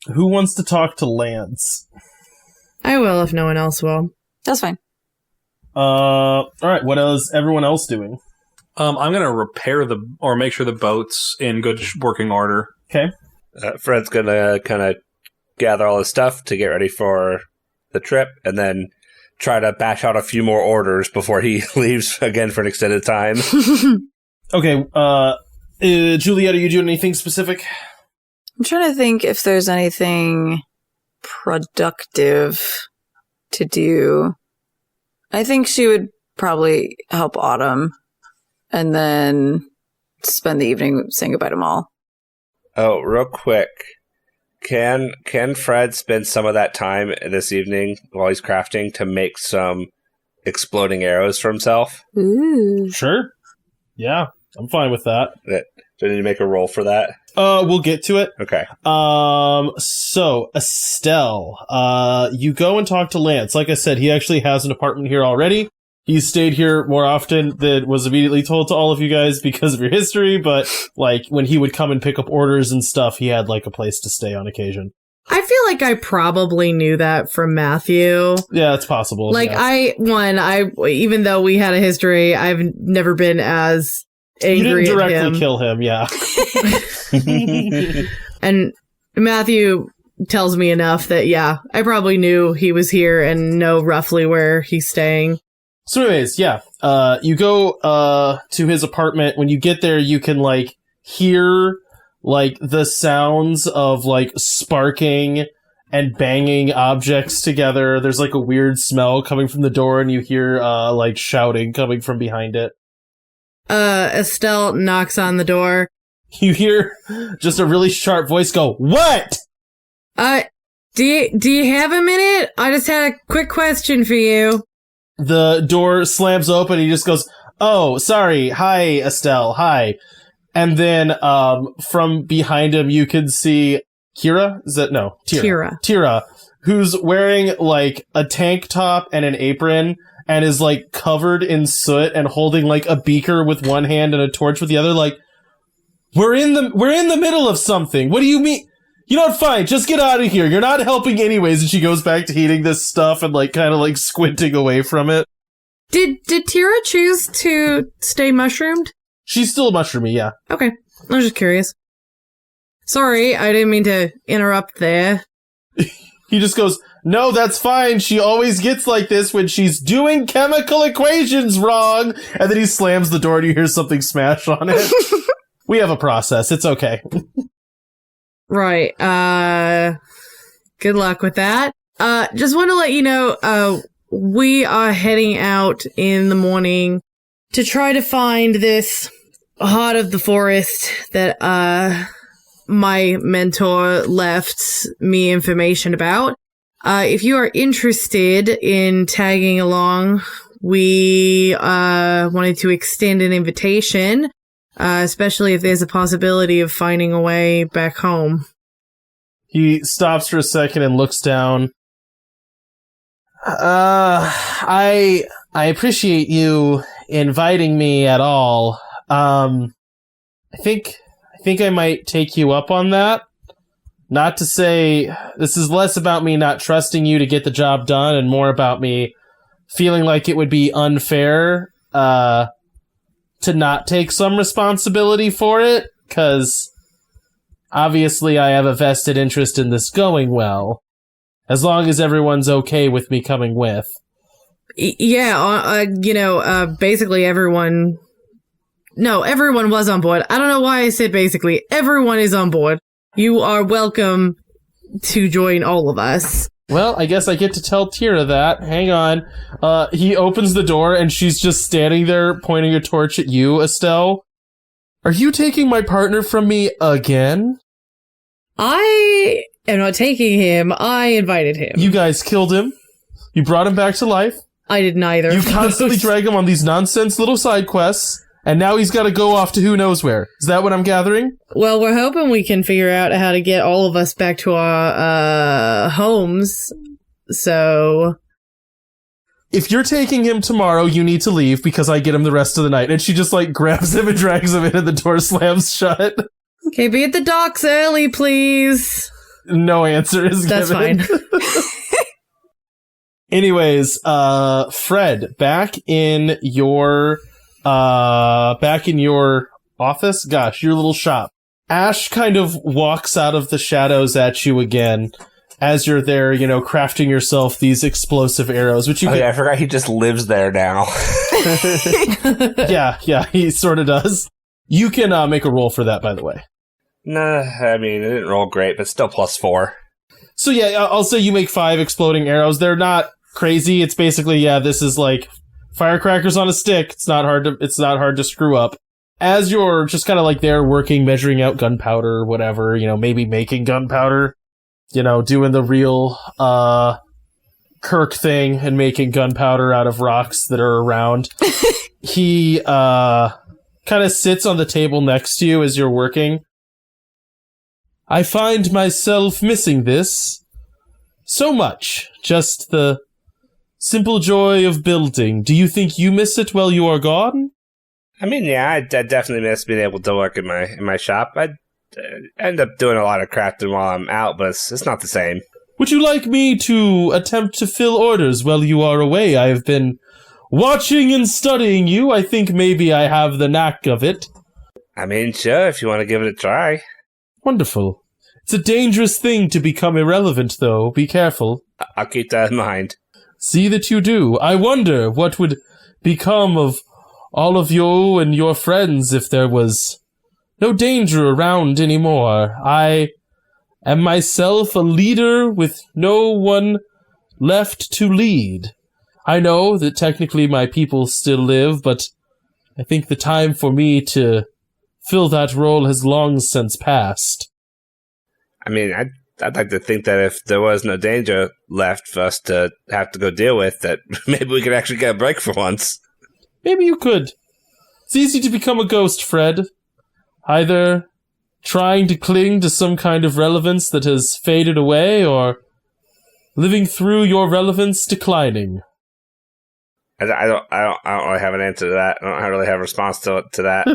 Who wants to talk to Lance? I will if no one else will. That's fine. Alright, what is everyone else doing? I'm gonna repair or make sure the boat's in good working order. Okay. Fred's gonna kind of gather all his stuff to get ready for the trip, and then try to bash out a few more orders before he leaves again for an extended time. Okay, Juliet, are you doing anything specific? I'm trying to think if there's anything productive to do. I think she would probably help Autumn and then spend the evening saying goodbye to Maul. Oh, real quick. Can Fred spend some of that time this evening while he's crafting to make some exploding arrows for himself? Ooh. Sure. Yeah, I'm fine with that. Do I need to make a roll for that? We'll get to it. Okay. So Estelle, you go and talk to Lance. Like I said, he actually has an apartment here already. He's stayed here more often than was immediately told to all of you guys because of your history, but, like, when he would come and pick up orders and stuff, he had, like, a place to stay on occasion. I feel like I probably knew that from Matthew. Yeah, it's possible. Like, yeah. Even though we had a history, I've never been as angry You didn't at him. directly kill him, yeah. And Matthew tells me enough that, yeah, I probably knew he was here and know roughly where he's staying. So anyways, yeah, you go, to his apartment. When you get there, you can, like, hear, like, the sounds of, like, sparking and banging objects together. There's, like, a weird smell coming from the door, and you hear, like, shouting coming from behind it. Estelle knocks on the door. You hear just a really sharp voice go, "What?" Do you have a minute? I just had a quick question for you. The door slams open. He just goes, "Oh, sorry. Hi, Estelle. Hi." And then, from behind him, you can see Kira. Is that no? Tira, who's wearing like a tank top and an apron, and is like covered in soot and holding like a beaker with one hand and a torch with the other. Like, we're in the middle of something. What do you mean? You know what? Fine. Just get out of here. You're not helping anyways. And she goes back to heating this stuff and like kind of like squinting away from it. Did Tira choose to stay mushroomed? She's still mushroomy, yeah. Okay. I was just curious. Sorry, I didn't mean to interrupt there. He just goes, "No, that's fine. She always gets like this when she's doing chemical equations wrong." And then he slams the door and you hear something smash on it. We have a process. It's okay. Right. Good luck with that. Just want to let you know, we are heading out in the morning to try to find this heart of the forest that, my mentor left me information about. If you are interested in tagging along, we, wanted to extend an invitation. Especially if there's a possibility of finding a way back home. He stops for a second and looks down. I appreciate you inviting me at all. I think I might take you up on that. Not to say this is less about me not trusting you to get the job done and more about me feeling like it would be unfair, to not take some responsibility for it, because obviously I have a vested interest in this going well, as long as everyone's okay with me coming with. Basically everyone was on board. I don't know why I said basically. Everyone is on board. You are welcome to join all of us. Well, I guess I get to tell Tira that. Hang on. He opens the door and she's just standing there pointing a torch at you, Estelle. Are you taking my partner from me again? I am not taking him. I invited him. You guys killed him. You brought him back to life. I did neither. You constantly drag him on these nonsense little side quests, and now he's got to go off to who knows where. Is that what I'm gathering? Well, we're hoping we can figure out how to get all of us back to our homes. So, if you're taking him tomorrow, you need to leave because I get him the rest of the night. And she just like grabs him and drags him in, and the door slams shut. Okay, be at the docks early, please. No answer is That's given. Fine. Anyways, Fred, back in your office? Gosh, your little shop. Ash kind of walks out of the shadows at you again as you're there, crafting yourself these explosive arrows, which you I forgot he just lives there now. Yeah, he sort of does. You can make a roll for that, by the way. Nah, I mean, it didn't roll great, but still +4. So yeah, I'll say you make 5 exploding arrows. They're not crazy. It's basically, this is like firecrackers on a stick. It's not hard to screw up. As you're just kind of like there working, measuring out gunpowder, whatever, maybe making gunpowder, doing the real Kirk thing and making gunpowder out of rocks that are around. He kind of sits on the table next to you as you're working. I find myself missing this so much. Just the simple joy of building. Do you think you miss it while you are gone? I mean, yeah, I definitely miss being able to work in my shop. I end up doing a lot of crafting while I'm out, but it's not the same. Would you like me to attempt to fill orders while you are away? I have been watching and studying you. I think maybe I have the knack of it. I mean, sure, if you want to give it a try. Wonderful. It's a dangerous thing to become irrelevant, though. Be careful. I'll keep that in mind. See that you do. I wonder what would become of all of you and your friends if there was no danger around anymore. I am myself a leader with no one left to lead. I know that technically my people still live, but I think the time for me to fill that role has long since passed. I mean, I'd like to think that if there was no danger left for us to have to go deal with, that maybe we could actually get a break for once. Maybe you could. It's easy to become a ghost, Fred. Either trying to cling to some kind of relevance that has faded away, or living through your relevance declining. I don't really have an answer to that. I don't really have a response to that.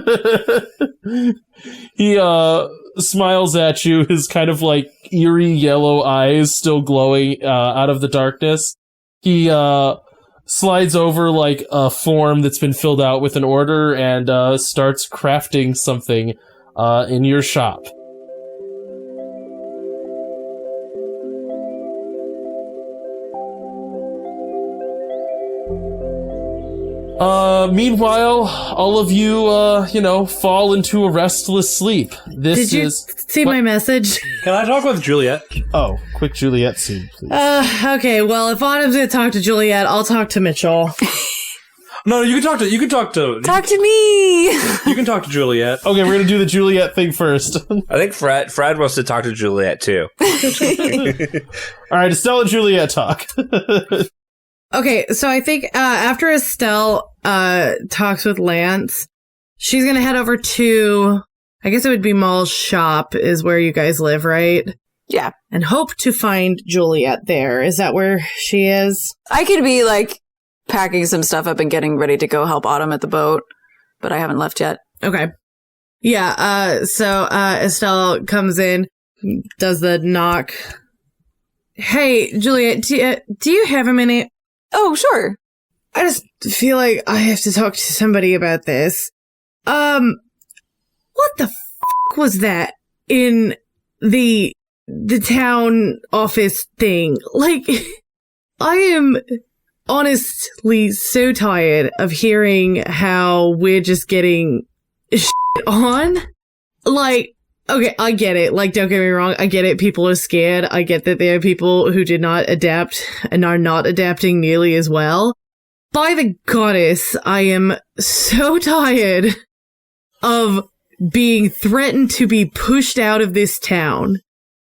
He smiles at you, his kind of like eerie yellow eyes still glowing out of the darkness. He slides over like a form that's been filled out with an order and starts crafting something in your shop. Meanwhile, all of you, fall into a restless sleep. Did you see my message? Can I talk with Juliet? Oh, quick Juliet scene, please. Okay, well, if Autumn's gonna talk to Juliet, I'll talk to Mitchell. No, you can talk to Talk to me! You can talk to Juliet. Okay, we're gonna do the Juliet thing first. I think Fred wants to talk to Juliet, too. Alright, Estelle and Juliet talk. Okay, so I think after Estelle talks with Lance, she's gonna head over to, I guess it would be Maul's shop is where you guys live, right? Yeah. And hope to find Juliet there. Is that where she is? I could be, packing some stuff up and getting ready to go help Autumn at the boat, but I haven't left yet. Okay. Yeah, so Estelle comes in, does the knock. Hey, Juliet, do you have a minute? Oh, sure. I just feel like I have to talk to somebody about this. What the f*** was that in the town office thing? I am honestly so tired of hearing how we're just getting shit on. Okay, I get it. Don't get me wrong. I get it. People are scared. I get that there are people who did not adapt and are not adapting nearly as well. By the goddess, I am so tired of being threatened to be pushed out of this town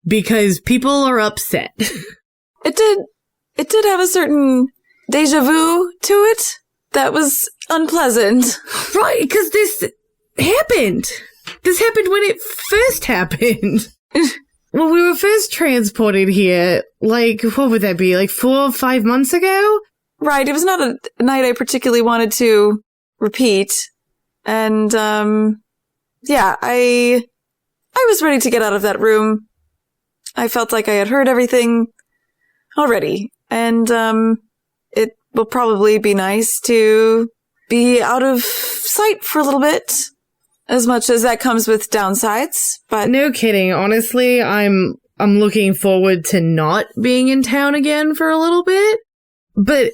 because people are upset. It did have a certain deja vu to it that was unpleasant. Right, because this happened. This happened when it first happened. When we were first transported here, what would that be, 4 or 5 months ago? Right, it was not a night I particularly wanted to repeat. And, yeah, I was ready to get out of that room. I felt like I had heard everything already. And, it will probably be nice to be out of sight for a little bit. As much as that comes with downsides, but... No kidding. Honestly, I'm looking forward to not being in town again for a little bit. But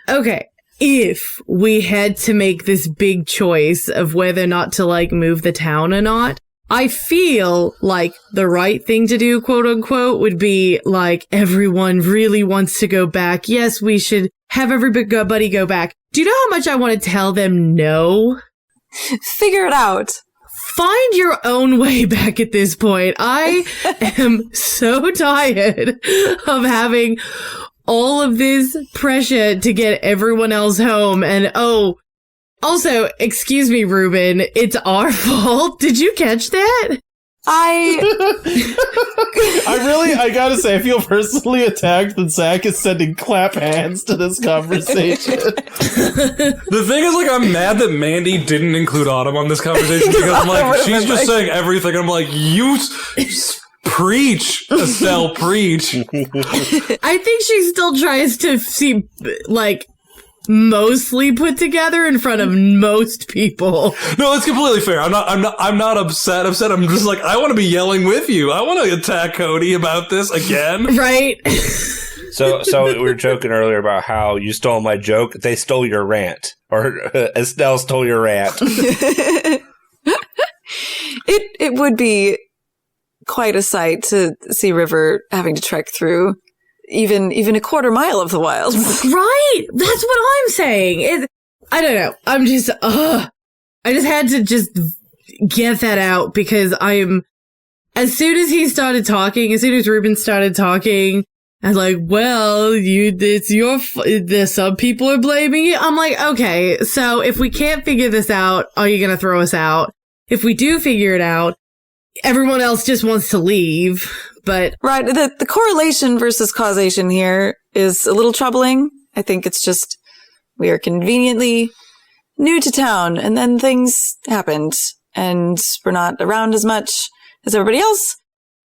okay. if we had to make this big choice of whether or not to, like, move the town or not, I feel like the right thing to do, quote unquote, would be like, everyone really wants to go back. Yes, we should have everybody go back. Do you know how much I want to tell them no? Figure it out. Find your own way back at this point. I am so tired of having all of this pressure to get everyone else home. And also, excuse me, Ruben, it's our fault. Did you catch that? I gotta say, I feel personally attacked that Zach is sending clap hands to this conversation. The thing is, like, I'm mad that Mandy didn't include Autumn on this conversation because I'm like, she's just saying everything. I'm like, you preach, Estelle, preach. I think she still tries to seem like mostly put together in front of most people. No, that's completely fair. I'm not upset. I'm just like, I want to be yelling with you. I want to attack Cody about this again. Right. So we were joking earlier about how you stole my joke. They stole your rant, or Estelle stole your rant. It would be quite a sight to see River having to trek through even a quarter mile of the wilds. Right. That's what I'm saying. I don't know. I'm just, I just had to just get that out because as soon as Ruben started talking, I was like, well, some people are blaming you. I'm like, okay, so if we can't figure this out, are you going to throw us out? If we do figure it out, everyone else just wants to leave. But right, the correlation versus causation here is a little troubling. I think it's just we are conveniently new to town, and then things happened, and we're not around as much as everybody else.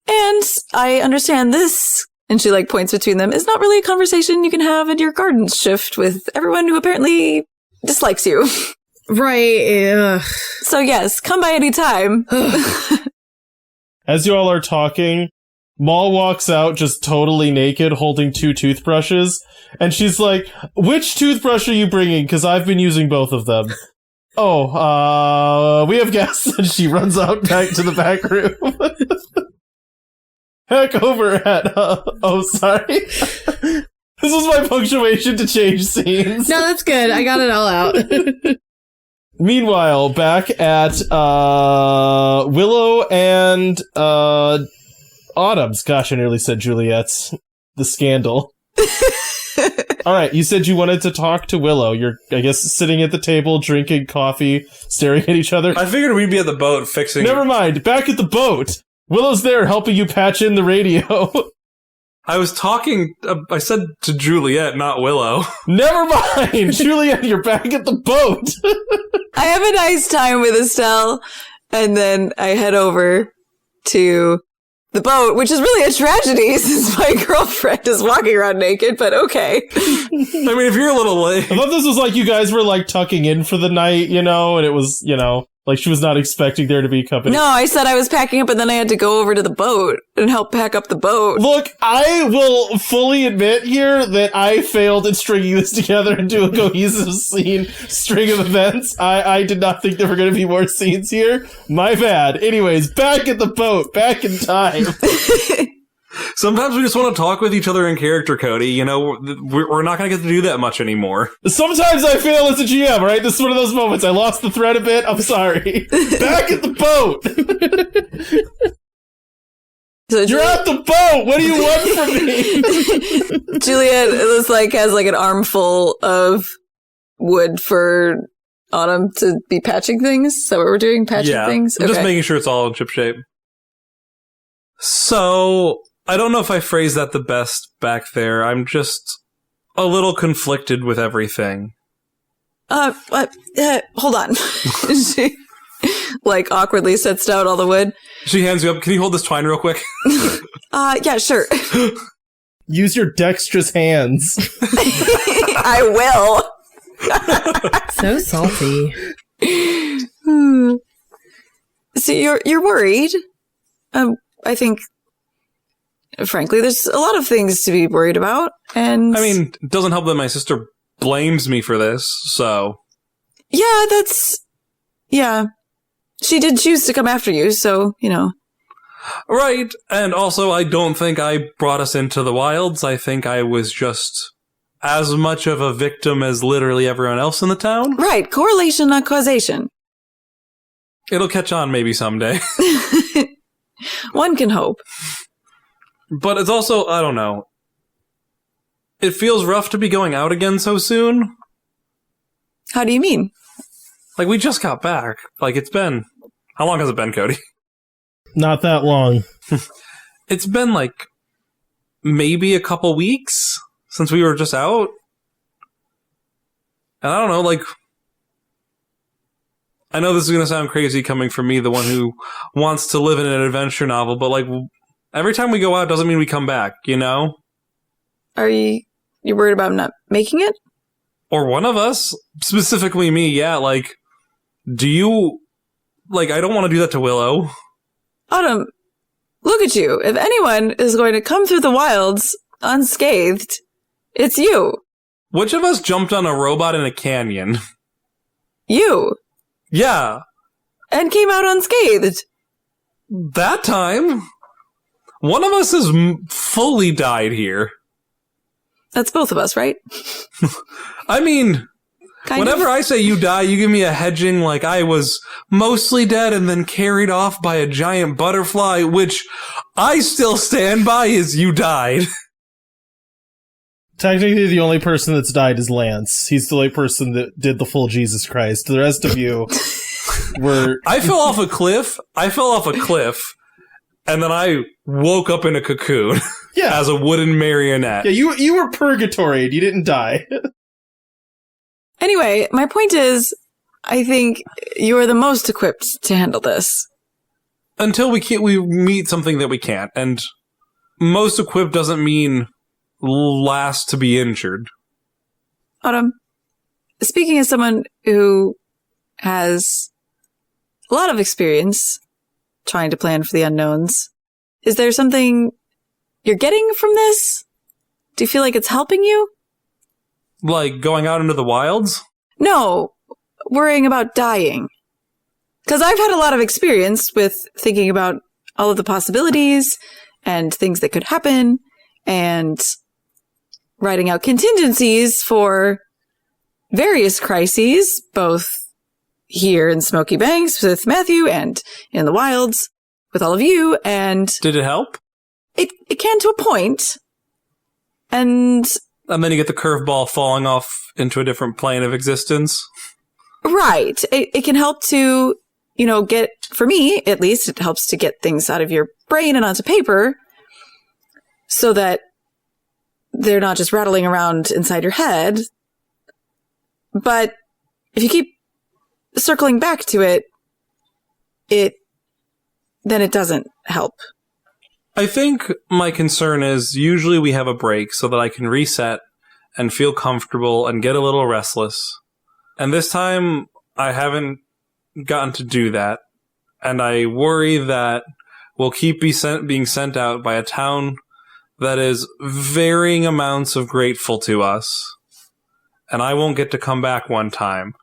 And I understand this, and she like points between them, is not really a conversation you can have in your garden shift with everyone who apparently dislikes you. Right. So yes, come by any time. As you all are talking, Maul walks out just totally naked, holding 2 toothbrushes, and she's like, which toothbrush are you bringing? Because I've been using both of them. We have guests, and she runs out back to the back room. Heck over at, sorry. This was my punctuation to change scenes. No, that's good. I got it all out. Meanwhile, back at, Willow and, Autumn's. Gosh, I nearly said Juliet's. The scandal. Alright, you said you wanted to talk to Willow. You're, I guess, sitting at the table, drinking coffee, staring at each other. I figured we'd be at the boat fixing Never mind, back at the boat! Willow's there helping you patch in the radio. I was talking, I said to Juliet, not Willow. Never mind! Juliet, you're back at the boat! I have a nice time with Estelle, and then I head over to the boat, which is really a tragedy since my girlfriend is walking around naked, but okay. I mean, if you're a little late. I thought this was like you guys were like tucking in for the night, and it was, like she was not expecting there to be company. No, I said I was packing up and then I had to go over to the boat and help pack up the boat. Look, I will fully admit here that I failed at stringing this together into a cohesive string of events. I did not think there were going to be more scenes here. My bad. Anyways, back at the boat, back in time. Sometimes we just want to talk with each other in character, Cody. We're not going to get to do that much anymore. Sometimes I fail as a GM, right? This is one of those moments. I lost the thread a bit. I'm sorry. Back at the boat. So You're at the boat. What do you want from me? Juliet has an armful of wood for Autumn to be patching things. Is that what we're doing? Patching things? I'm just making sure it's all in ship shape. So, I don't know if I phrased that the best back there. I'm just a little conflicted with everything. What? Hold on. She, awkwardly sets down all the wood. She hands you up. Can you hold this twine real quick? Yeah, sure. Use your dexterous hands. I will. So salty. So you're worried. I think, frankly, there's a lot of things to be worried about, and... I mean, it doesn't help that my sister blames me for this, so... Yeah. She did choose to come after you, so, Right, and also I don't think I brought us into the wilds. I think I was just as much of a victim as literally everyone else in the town. Right, correlation, not causation. It'll catch on maybe someday. One can hope. But it's also, I don't know. It feels rough to be going out again so soon. How do you mean? Like, we just got back. Like, it's been... How long has it been, Cody? Not that long. It's been, like, maybe a couple weeks since we were just out. And I don't know, like... I know this is going to sound crazy coming from me, the one who wants to live in an adventure novel, but, like, every time we go out doesn't mean we come back, you know? Are you worried about not making it? Or one of us. Specifically me, yeah, like... Do you... Like, I don't want to do that to Willow. Autumn, look at you. If anyone is going to come through the wilds unscathed, it's you. Which of us jumped on a robot in a canyon? You. Yeah. And came out unscathed. That time. One of us has fully died here. That's both of us, right? I mean... Whenever of. I say you die, you give me a hedging like I was mostly dead and then carried off by a giant butterfly, which I still stand by is you died. Technically, the only person that's died is Lance. He's the only person that did the full Jesus Christ. The rest of you were... I fell off a cliff, and then I woke up in a cocoon as a wooden marionette. Yeah, you were purgatoried. You didn't die. Anyway, my point is, I think you are the most equipped to handle this. Until we meet something that we can't, and most equipped doesn't mean last to be injured. Autumn, speaking as someone who has a lot of experience trying to plan for the unknowns, is there something you're getting from this? Do you feel like it's helping you? Like, going out into the wilds? No, worrying about dying. Because I've had a lot of experience with thinking about all of the possibilities and things that could happen and writing out contingencies for various crises, both here in Smokey Banks with Matthew and in the wilds with all of you. And did it help? It can to a point. And then you get the curveball falling off into a different plane of existence. Right. It can help to, get, for me, at least, it helps to get things out of your brain and onto paper so that they're not just rattling around inside your head. But if you keep circling back to it, then it doesn't help. I think my concern is usually we have a break so that I can reset and feel comfortable and get a little restless. And this time, I haven't gotten to do that. And I worry that we'll keep being sent out by a town that is varying amounts of grateful to us. And I won't get to come back one time.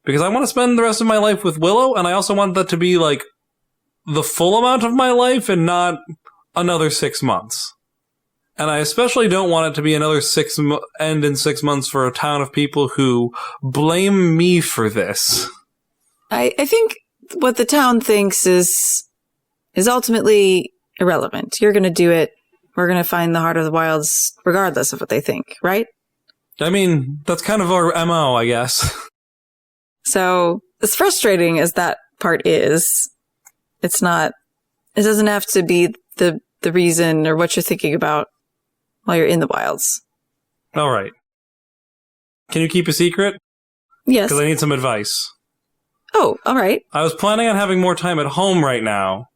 Because I want to spend the rest of my life with Willow, and I also want that to be, like, the full amount of my life and not another 6 months. And I especially don't want it to be another end in 6 months for a town of people who blame me for this. I think what the town thinks is ultimately irrelevant. You're going to do it. We're going to find the heart of the wilds regardless of what they think, right? I mean, that's kind of our MO, I guess. So, as frustrating as that part is, it doesn't have to be the reason or what you're thinking about while you're in the wilds. All right. Can you keep a secret? Yes. Because I need some advice. Oh, all right. I was planning on having more time at home right now.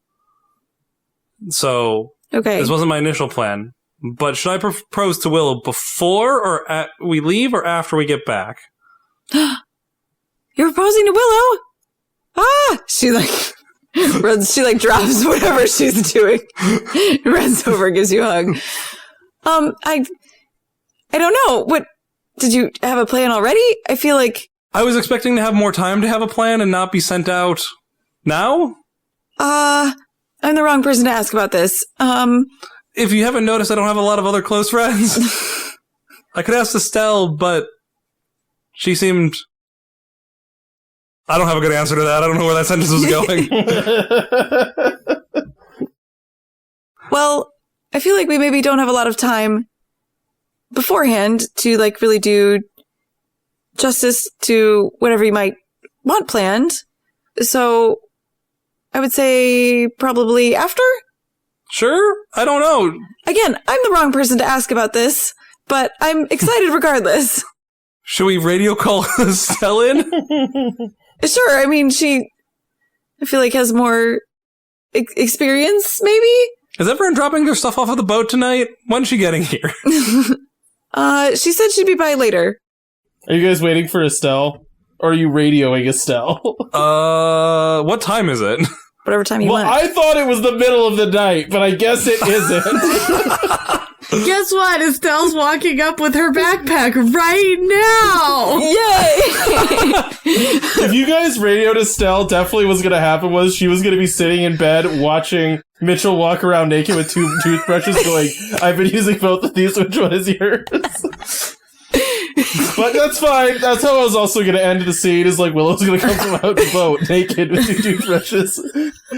So, okay. This wasn't my initial plan. But should I propose to Willow before or we leave or after we get back? You're proposing to Willow? Ah! She runs, she drops whatever she's doing. Runs over, gives you a hug. I don't know. Did you have a plan already? I feel like... I was expecting to have more time to have a plan and not be sent out now? I'm the wrong person to ask about this. If you haven't noticed, I don't have a lot of other close friends. I could ask Estelle, but she seemed... I don't have a good answer to that. I don't know where that sentence was going. Well, I feel like we maybe don't have a lot of time beforehand to, like, really do justice to whatever you might want planned. So I would say probably after? Sure? I don't know. Again, I'm the wrong person to ask about this, but I'm excited regardless. Should we radio call Estelle in? Sure, I mean, I feel like has more experience, maybe? Is everyone dropping their stuff off of the boat tonight? When's she getting here? She said she'd be by later. Are you guys waiting for Estelle? Or are you radioing Estelle? What time is it? Whatever time you want. I thought it was the middle of the night, but I guess it isn't. Guess what? Estelle's walking up with her backpack right now. Yay! If you guys radioed Estelle, definitely what's going to happen was she was going to be sitting in bed watching Mitchell walk around naked with 2 toothbrushes going, I've been using both of these, which one is yours? But that's fine. That's how I was also going to end the scene, is like Willow's going to come from out the boat naked with 2 toothbrushes.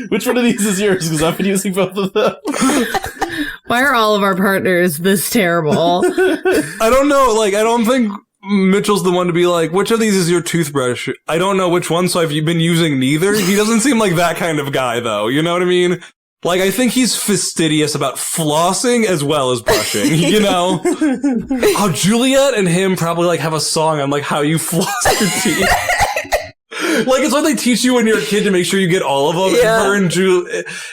Which one of these is yours? Because I've been using both of them. Why are all of our partners this terrible? I don't know. Like, I don't think Mitchell's the one to be like, which of these is your toothbrush? I don't know which one, so have you been using neither? He doesn't seem like that kind of guy, though. You know what I mean? Like, I think he's fastidious about flossing as well as brushing, you know? Oh, Juliet and him probably, like, have a song on, like, how you floss your teeth. Like, it's what they teach you when you're a kid to make sure you get all of them. Yeah.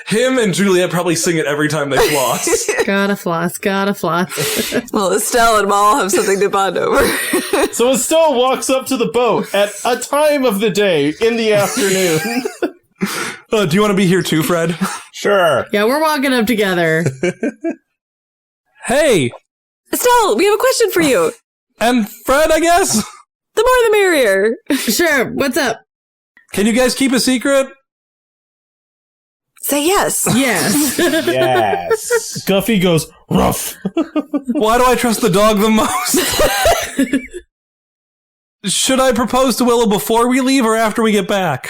Him and Juliet probably sing it every time they floss. Gotta floss, gotta floss. Well, Estelle and Maul have something to bond over. So Estelle walks up to the boat at a time of the day in the afternoon. Do you want to be here too, Fred? Sure. Yeah, we're walking up together. Hey! Estelle, we have a question for you. And Fred, I guess? The more the merrier. Sure, what's up? Can you guys keep a secret? Say yes. Yes. Yes. Guffy goes, rough. Why do I trust the dog the most? Should I propose to Willow before we leave or after we get back?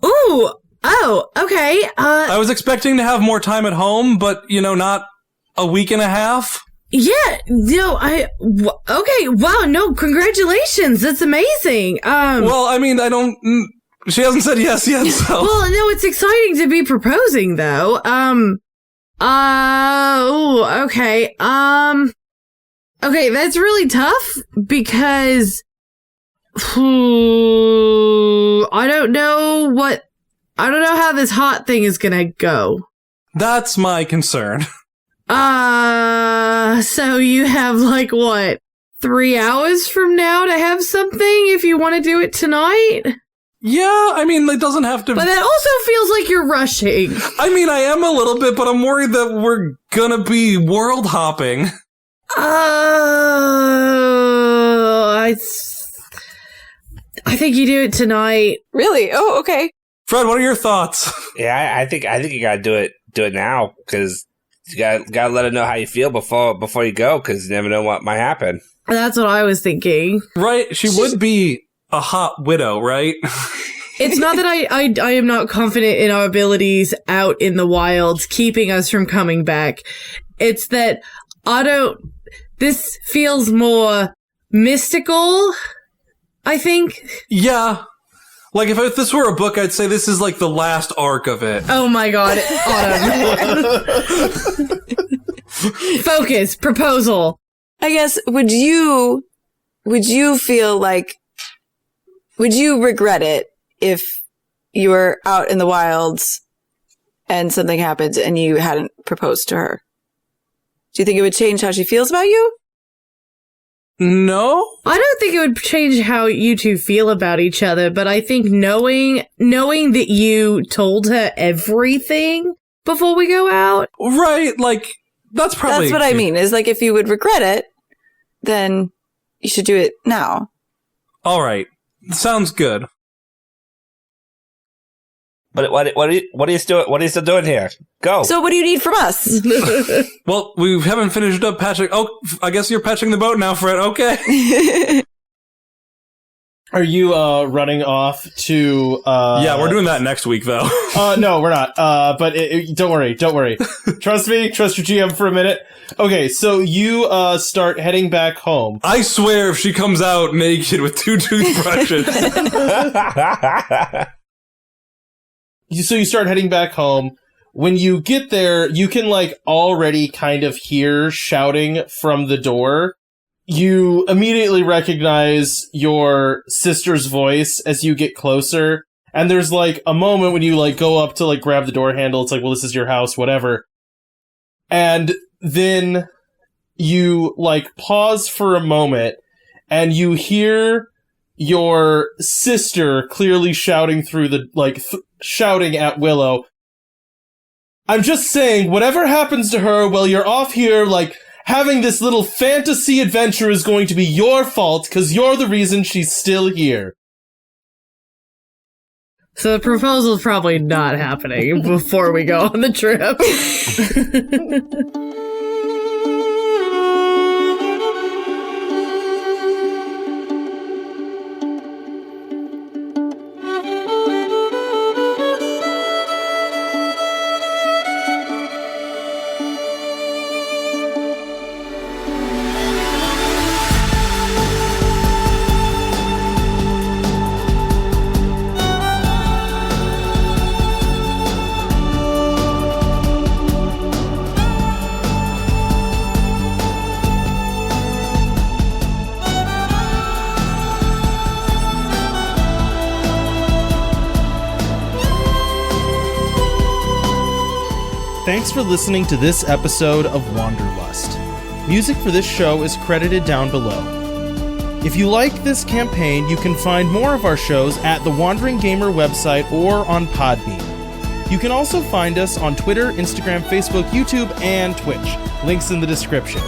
Ooh. Oh, okay. I was expecting to have more time at home, but, you know, not a week and a half. Yeah, no, okay, wow, no, congratulations, that's amazing. Well, I mean, she hasn't said yes yet, so. Well, no, it's exciting to be proposing, though. Okay, okay, that's really tough, because, I don't know how this hot thing is gonna go. That's my concern. So you have, like, what, 3 hours from now to have something if you want to do it tonight? Yeah, I mean, it doesn't have to... But that also feels like you're rushing. I mean, I am a little bit, but I'm worried that we're gonna be world hopping. I think you do it tonight. Really? Oh, okay. Fred, what are your thoughts? Yeah, I think you gotta do it now, because you gotta let her know how you feel before you go, because you never know what might happen. That's what I was thinking. Right, she would be a hot widow, right? It's not that I am not confident in our abilities out in the wilds, keeping us from coming back. It's that this feels more mystical, I think. Yeah. Like, if this were a book, I'd say this is, like, the last arc of it. Oh my god, Autumn. Focus, proposal. I guess, would you feel like, would you regret it if you were out in the wilds and something happened and you hadn't proposed to her? Do you think it would change how she feels about you? No? I don't think it would change how you two feel about each other, but I think knowing that you told her everything before we go out. Right, like, that's probably... That's what I mean, is like, if you would regret it, then you should do it now. All right. Sounds good. But what are you still doing here? Go. So what do you need from us? Well, we haven't finished up patching. Oh, I guess you're patching the boat now, Fred. Okay. Are you running off to... yeah, we're doing that next week, though. No, we're not. But don't worry. Trust me. Trust your GM for a minute. Okay, so you start heading back home. I swear if she comes out naked with 2 toothbrushes. So you start heading back home. When you get there, you can, like, already kind of hear shouting from the door. You immediately recognize your sister's voice as you get closer. And there's, like, a moment when you, like, go up to, like, grab the door handle. It's like, well, this is your house, whatever. And then you, like, pause for a moment, and you hear your sister clearly shouting through the, like, shouting at Willow. I'm just saying, whatever happens to her while you're off here, like, having this little fantasy adventure is going to be your fault, because you're the reason she's still here. So the proposal's probably not happening before we go on the trip. Thanks for listening to this episode of Wanderlust. Music for this show is credited down below. If you like this campaign, you can find more of our shows at the Wandering Gamer website or on Podbean. You can also find us on Twitter, Instagram, Facebook, YouTube, and Twitch. Links in the description.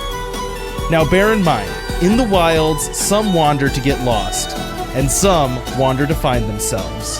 Now bear in mind, in the wilds, some wander to get lost, and some wander to find themselves.